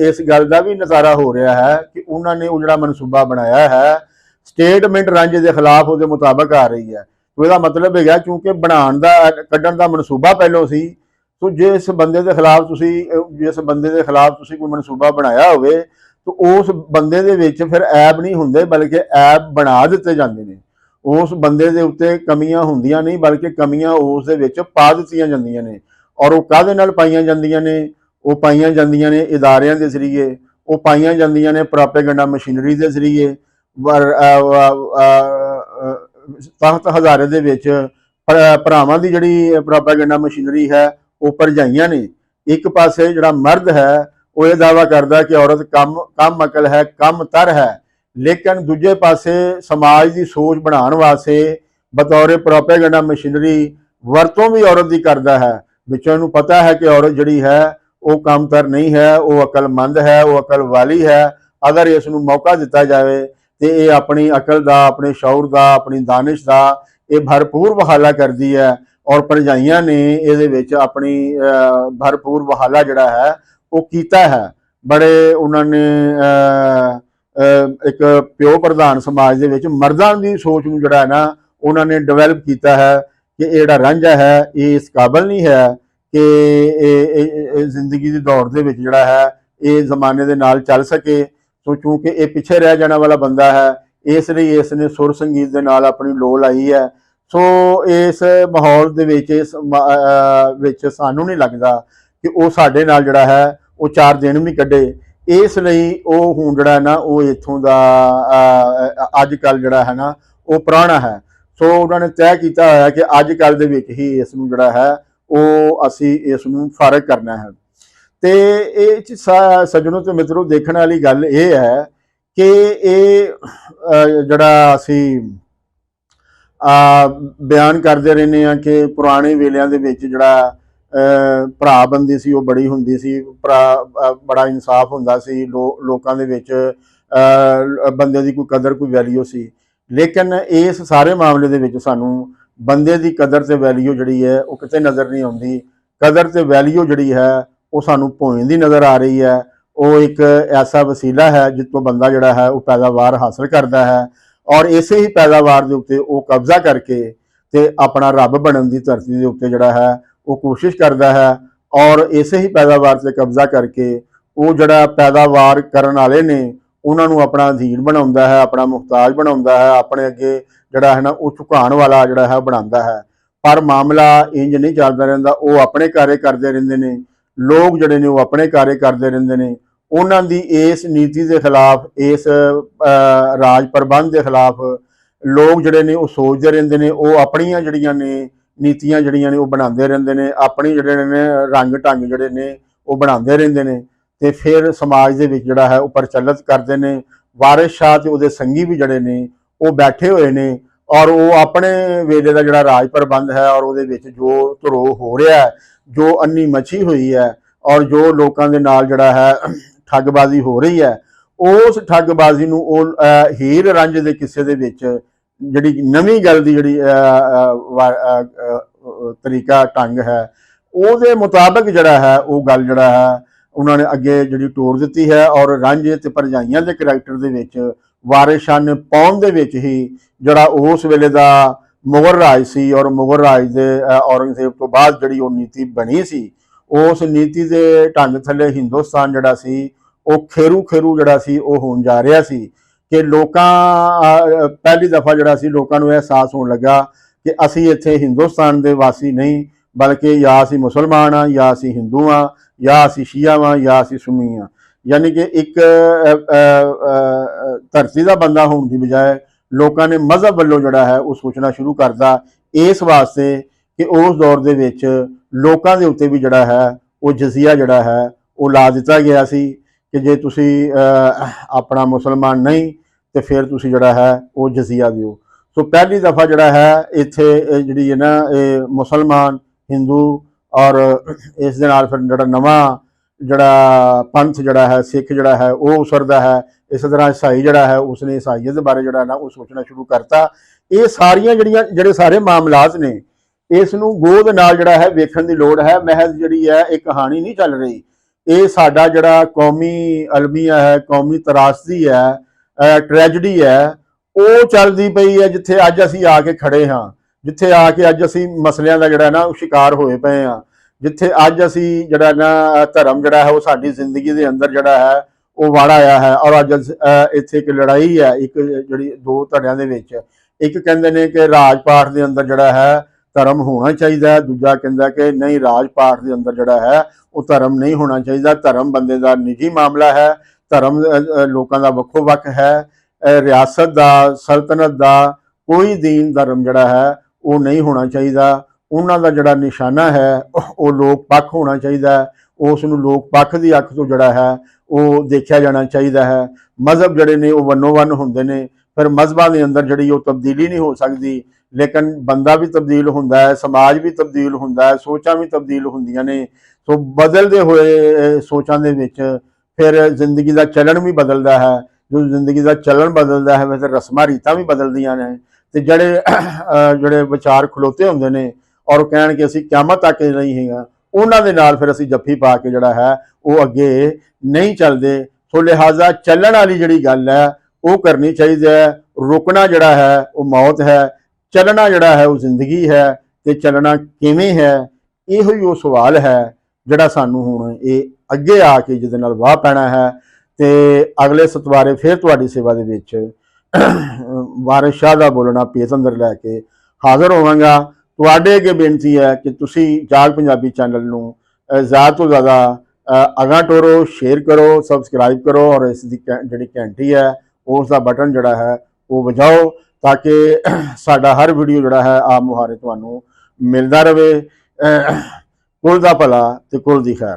ਇਸ ਗੱਲ ਦਾ ਵੀ ਨਜ਼ਾਰਾ ਹੋ ਰਿਹਾ ਹੈ ਕਿ ਉਹਨਾਂ ਨੇ ਉਹ ਜਿਹੜਾ ਮਨਸੂਬਾ ਬਣਾਇਆ ਹੈ, ਸਟੇਟਮੈਂਟ ਰਾਂਝੇ ਦੇ ਖਿਲਾਫ ਉਹਦੇ ਮੁਤਾਬਕ ਆ ਰਹੀ ਹੈ। तो ਇਹਦਾ ਮਤਲਬ ਹੈਗਾ ਕਿਉਂਕਿ ਬਣਾਉਣ ਦਾ ਕੱਢਣ ਦਾ ਮਨਸੂਬਾ ਪਹਿਲੋਂ ਸੀ, तो जिस बंदे के खिलाफ तुसी कोई मनसूबा बनाया होवे तो उस बंदे दे विच फिर ऐब नहीं हुंदे बल्कि ऐब बना दिते जांदे ने। उस बंदे दे उत्ते कमियां हुंदियां नहीं बल्कि कमियां उस दे विच पा दित्तियां जांदियां ने। और वो काहदे नाल पाईयां जांदियां ने? वो पाईयां जांदियां ने इदारियां दे जरिए, वो पाईयां जांदियां ने प्रोपेगेंडा मशीनरी दे जरिए। तख्त हज़ारे दे विच भरावां दी जिहड़ी प्रोपेगेंडा मशीनरी है वो भरजाइयां ने। एक पासे जिहड़ा मर्द है वो ये दावा करता कि औरत कम अकल है, कम तर है, लेकिन दूजे पासे समाज की सोच बनाने वास्ते बतौर प्रोपेगेंडा मशीनरी वरतों भी औरत की करता है। विचों नूं पता है कि औरत जिहड़ी है वो कम तर नहीं है, वो अकलमंद है, वो अकल वाली है। अगर इसनूं मौका दिता जाए तो ये अपनी अकल का, अपने शौर का, अपनी दानिश का ये भरपूर वहाला करती है। और भरजाइयां ने ये अपनी भरपूर वहाला जिहड़ा है वो कीता है। बड़े उन्होंने एक प्यो प्रधान समाज दे विच मर्दां दी सोच नूं जिहड़ा है ना उन्होंने डिवेलप किया है कि ये जिहड़ा रांझा है ये इस काबिल नहीं है कि जिंदगी की दौड़ दे विच जिहड़ा है ये जमाने दे नाल चल सके। तो चूंकि ये पिछे रह जाने वाला बंदा है, इसलिए इसने सुर संगीत दे नाल अपनी लो लाई है। सो इस माहौल दे विच सानू नहीं लगता कि वो साडे नाल जिहड़ा है वो 4 दिन भी कढे। इसलिए वो हुण जिहड़ा है ना वो इत्थों दा अजकल जिहड़ा है ना वो पुराना है। सो उन्होंने तय किया होया कि अजकल दे विच ही इसनूं जिहड़ा है वो असीं इसनूं फारग करना है। ते इह सज्जनों ते मित्रों देखण वाली गल इह है कि ये जिहड़ा असीं बयान करते रहने कि पुराने वेलियां दे विच जिहड़ा भराबंदी सी वो बड़ी हुंदी सी, बड़ा इंसाफ हुंदा सी, लोकां दे विच बंदे दी कोई कदर कोई वैल्यू सी। लेकिन इस सारे मामले दे विच सानू बंदे दी कदर ते वैल्यू जिहड़ी है वो किते नज़र नहीं आउंदी। कदर ते वैल्यू जिहड़ी है वो सानू भोएं दी नज़र आ रही है। वो एक ऐसा वसीला है जिसतों बंदा जिहड़ा है वो पैदावार हासिल करता है और इसे ही पैदावार के उत्ते वो कब्जा करके ते अपना रब बनने की धरती के उत्ते जिहड़ा है वो कोशिश करता है। और इसे ही पैदावार से कब्जा करके वो जिहड़ा पैदावार करन वाले ने उन्होंने अपना अधीन बनाउंदा है, अपना मुहताज बनाउंदा है, अपने अगे जिहड़ा है ना वो झुकाण वाला जिहड़ा है बनाउंदा है। पर मामला इंज नहीं चलदा रहिंदा। वो अपने कार्य करते रहिंदे ने, लोग जिहड़े ने वो अपने कार्य करते रहिंदे ने। उन्हां दी इस नीति के खिलाफ, इस राज प्रबंध के खिलाफ लोग जिहड़े ने वो सोचते रहिंदे ने। वो अपनियां जिहड़ियां ने नीतियां जिहड़ियां ने वो बनाते रहिंदे ने, अपनी जिहड़े ने रंग ढंग जिहड़े ने वो बनाते रहिंदे ने ते फिर समाज दे विच जिहड़ा है वो प्रचलित करते ने। वारिस शाह ते उहदे संगी भी जिहड़े ने वो बैठे हुए ने और वो अपने वेले का जिहड़ा राज प्रबंध है और उहदे विच जो धरो हो रहा है, जो अन्नी मची हुई है और जो लोगों के नाल जिहड़ा है ठगबाजी हो रही है, उस ठगबाजी नूं हीर रांझे के किस्से दे विच जिहड़ी नवीं गल दी जिहड़ी तरीका ढंग है उहदे मुताबिक जिहड़ा है वो गल जिहड़ा है उन्होंने अगे जिहड़ी टोर दित्ती है। और रांझे ते भरजाइयां दे करैक्टर दे विच वारिस शाह ने पाउण दे विच ही जिहड़ा उस वेले दा मुगल राज सी और मुगल राज दे औरंगजेब तो बाद जिहड़ी वो नीति बनी सी, उस नीति के ढंग थले हिंदुस्तान जिहड़ा सी वो खेरू जिहड़ा सी वो होण जा रहा सी कि लोकां पहली दफ़ा जिहड़ा सी लोकां नूं एहसास होण लगा कि असीं इत्थे हिंदुस्तान दे वासी नहीं बल्कि या असीं मुसलमान हाँ, या असीं हिंदू हाँ, या असीं शिया हाँ, या असीं सुन्नी हाँ। यानी कि एक धरती का बंदा होने की बजाय लोगों ने मजहब वालों जिहड़ा है वो सोचना शुरू करता इस वास्ते ਕਿ ਉਸ ਦੌਰ ਦੇ ਵਿੱਚ ਲੋਕਾਂ ਦੇ ਉੱਤੇ ਵੀ ਜਿਹੜਾ ਹੈ ਉਹ ਜਜ਼ੀਆ ਜਿਹੜਾ ਹੈ ਉਹ ਲਾ ਦਿੱਤਾ ਗਿਆ ਸੀ ਕਿ ਜੇ ਤੁਸੀਂ ਆਪਣਾ ਮੁਸਲਮਾਨ ਨਹੀਂ ਤੇ ਫਿਰ ਤੁਸੀਂ ਜਿਹੜਾ ਹੈ ਉਹ ਜਜ਼ੀਆ ਦਿਓ। ਸੋ ਪਹਿਲੀ ਦਫਾ ਜਿਹੜਾ ਹੈ ਇੱਥੇ ਜਿਹੜੀ ਹੈ ਨਾ ਇਹ ਮੁਸਲਮਾਨ ਹਿੰਦੂ ਔਰ ਇਸ ਦੇ ਨਾਲ ਫਿਰ ਜਿਹੜਾ ਨਵਾਂ ਜਿਹੜਾ ਪੰਥ ਜਿਹੜਾ ਹੈ ਸਿੱਖ ਜਿਹੜਾ ਹੈ ਉਹ ਉਸਰਦਾ ਹੈ। ਇਸ ਤਰ੍ਹਾਂ ਈਸਾਈ ਜਿਹੜਾ ਹੈ ਉਸਨੇ ਈਸਾਈਅਤ ਦੇ ਬਾਰੇ ਜਿਹੜਾ ਨਾ ਉਹ ਸੋਚਣਾ ਸ਼ੁਰੂ ਕਰਤਾ। ਇਹ ਸਾਰੀਆਂ ਜਿਹੜੇ ਸਾਰੇ ਮਾਮਲਾਤ ਨੇ ਇਸ ਨੂੰ ਗੋਦ ਨਾਲ ਜਿਹੜਾ ਹੈ ਵੇਖਣ ਦੀ ਲੋੜ ਹੈ। ਮਹਿਜ਼ ਜਿਹੜੀ ਹੈ ਇਹ ਕਹਾਣੀ ਨਹੀਂ ਚੱਲ ਰਹੀ, ਇਹ ਸਾਡਾ ਜਿਹੜਾ ਕੌਮੀ ਅਲਮੀਆ ਹੈ, ਕੌਮੀ ਤਰਾਸਦੀ ਹੈ, ਟ੍ਰੈਜਡੀ ਹੈ, ਉਹ ਚੱਲਦੀ ਪਈ ਹੈ ਜਿੱਥੇ ਅੱਜ ਅਸੀਂ ਆ ਕੇ ਖੜੇ ਹਾਂ, ਜਿੱਥੇ ਆ ਕੇ ਅੱਜ ਅਸੀਂ ਮਸਲਿਆਂ ਦਾ ਜਿਹੜਾ ਨਾ ਉਹ ਸ਼ਿਕਾਰ ਹੋਏ ਪਏ ਹਾਂ, ਜਿੱਥੇ ਅੱਜ ਅਸੀਂ ਜਿਹੜਾ ਨਾ ਧਰਮ ਜਿਹੜਾ ਹੈ ਉਹ ਸਾਡੀ ਜ਼ਿੰਦਗੀ ਦੇ ਅੰਦਰ ਜਿਹੜਾ ਹੈ ਉਹ ਵੜ ਆਇਆ ਹੈ। ਔਰ ਅੱਜ ਇੱਥੇ ਇੱਕ ਲੜਾਈ ਹੈ, ਇੱਕ ਜਿਹੜੀ ਦੋ ਧੜਿਆਂ ਦੇ ਵਿੱਚ, ਇੱਕ ਕਹਿੰਦੇ ਨੇ ਕਿ ਰਾਜ ਪਾਠ ਦੇ ਅੰਦਰ ਜਿਹੜਾ ਹੈ ਧਰਮ ਹੋਣਾ ਚਾਹੀਦਾ ਹੈ, ਦੂਜਾ ਕਹਿੰਦਾ ਕਿ ਨਹੀਂ ਰਾਜ ਪਾਠ ਦੇ ਅੰਦਰ ਜਿਹੜਾ ਹੈ ਉਹ ਧਰਮ ਨਹੀਂ ਹੋਣਾ ਚਾਹੀਦਾ। ਧਰਮ ਬੰਦੇ ਦਾ ਨਿੱਜੀ ਮਾਮਲਾ ਹੈ, ਧਰਮ ਲੋਕਾਂ ਦਾ ਵੱਖੋ ਵੱਖ ਹੈ, ਰਿਆਸਤ ਦਾ ਸਲਤਨਤ ਦਾ ਕੋਈ ਦੀਨ ਧਰਮ ਜਿਹੜਾ ਹੈ ਉਹ ਨਹੀਂ ਹੋਣਾ ਚਾਹੀਦਾ। ਉਹਨਾਂ ਦਾ ਜਿਹੜਾ ਨਿਸ਼ਾਨਾ ਹੈ ਉਹ ਲੋਕ ਪੱਖ ਹੋਣਾ ਚਾਹੀਦਾ ਹੈ, ਉਸ ਨੂੰ ਲੋਕ ਪੱਖ ਦੀ ਅੱਖ ਤੋਂ ਜਿਹੜਾ ਹੈ ਉਹ ਦੇਖਿਆ ਜਾਣਾ ਚਾਹੀਦਾ ਹੈ। ਮਜ਼ਹਬ ਜਿਹੜੇ ਨੇ ਉਹ ਵੰਨੋ ਵੰਨ ਹੁੰਦੇ ਨੇ, ਫਿਰ ਮਜ਼ਹਬਾਂ ਦੇ ਅੰਦਰ ਜਿਹੜੀ ਉਹ ਤਬਦੀਲੀ ਨਹੀਂ ਹੋ ਸਕਦੀ, ਲੇਕਿਨ ਬੰਦਾ ਵੀ ਤਬਦੀਲ ਹੁੰਦਾ ਹੈ, ਸਮਾਜ ਵੀ ਤਬਦੀਲ ਹੁੰਦਾ ਹੈ, ਸੋਚਾਂ ਵੀ ਤਬਦੀਲ ਹੁੰਦੀਆਂ ਨੇ। ਸੋ ਬਦਲਦੇ ਹੋਏ ਸੋਚਾਂ ਦੇ ਵਿੱਚ ਫਿਰ ਜ਼ਿੰਦਗੀ ਦਾ ਚੱਲਣ ਵੀ ਬਦਲਦਾ ਹੈ। ਜੋ ਜ਼ਿੰਦਗੀ ਦਾ ਚੱਲਣ ਬਦਲਦਾ ਹੈ ਫਿਰ ਰਸਮਾਂ ਰੀਤਾਂ ਵੀ ਬਦਲਦੀਆਂ ਨੇ। ਤੇ ਜਿਹੜੇ ਵਿਚਾਰ ਖਲੋਤੇ ਹੁੰਦੇ ਨੇ ਔਰ ਕਹਿਣ ਕਿ ਅਸੀਂ ਕਿਆਮਤ ਤੱਕ ਨਹੀਂ ਹੈਗਾ, ਉਹਨਾਂ ਦੇ ਨਾਲ ਫਿਰ ਅਸੀਂ ਜੱਫੀ ਪਾ ਕੇ ਜਿਹੜਾ ਹੈ ਉਹ ਅੱਗੇ ਨਹੀਂ ਚੱਲਦੇ। ਸੋ ਲਿਹਾਜ਼ਾ ਚੱਲਣ ਵਾਲੀ ਜਿਹੜੀ ਗੱਲ ਹੈ ਉਹ ਕਰਨੀ ਚਾਹੀਦੀ ਹੈ। ਰੁਕਣਾ ਜਿਹੜਾ ਹੈ ਉਹ ਮੌਤ ਹੈ, ਚੱਲਣਾ ਜਿਹੜਾ ਹੈ ਉਹ ਜ਼ਿੰਦਗੀ ਹੈ। ਤੇ ਚੱਲਣਾ ਕਿਵੇਂ ਹੈ, ਇਹੋ ਹੀ ਉਹ ਸਵਾਲ ਹੈ ਜਿਹੜਾ ਸਾਨੂੰ ਹੁਣ ਇਹ ਅੱਗੇ ਆ ਕੇ ਜਿਹਦੇ ਨਾਲ ਵਾਹ ਪੈਣਾ ਹੈ। ਤੇ ਅਗਲੇ ਸਤਵਾਰੇ ਫਿਰ ਤੁਹਾਡੀ ਸੇਵਾ ਦੇ ਵਿੱਚ ਵਾਰਿਸ ਸ਼ਾਹ ਦਾ ਬੋਲਣਾ ਪੇਤ ਅੰਦਰ ਲੈ ਕੇ ਹਾਜ਼ਰ ਹੋਵਾਂਗਾ। ਤੁਹਾਡੇ ਅੱਗੇ ਬੇਨਤੀ ਹੈ ਕਿ ਤੁਸੀਂ ਜਾਗ ਪੰਜਾਬੀ ਚੈਨਲ ਨੂੰ ਜ਼ਿਆਦਾ ਤੋਂ ਜ਼ਿਆਦਾ ਅਗਾਂਹ ਟੋਰੋ, ਸ਼ੇਅਰ ਕਰੋ, ਸਬਸਕ੍ਰਾਈਬ ਕਰੋ ਔਰ ਇਸ ਦੀ ਜਿਹੜੀ ਘੰਟੀ ਹੈ ਉਸ ਦਾ ਬਟਨ ਜਿਹੜਾ ਹੈ ਉਹ ਵਜਾਓ ਤਾਂ ਕਿ ਸਾਡਾ ਹਰ ਵੀਡੀਓ ਜਿਹੜਾ ਹੈ ਆਪ ਮੁਹਾਰੇ ਤੁਹਾਨੂੰ ਮਿਲਦਾ ਰਹੇ। ਕੁਲ ਦਾ ਭਲਾ ਤੇ ਕੁਲ ਦੀ ਖੈਰ।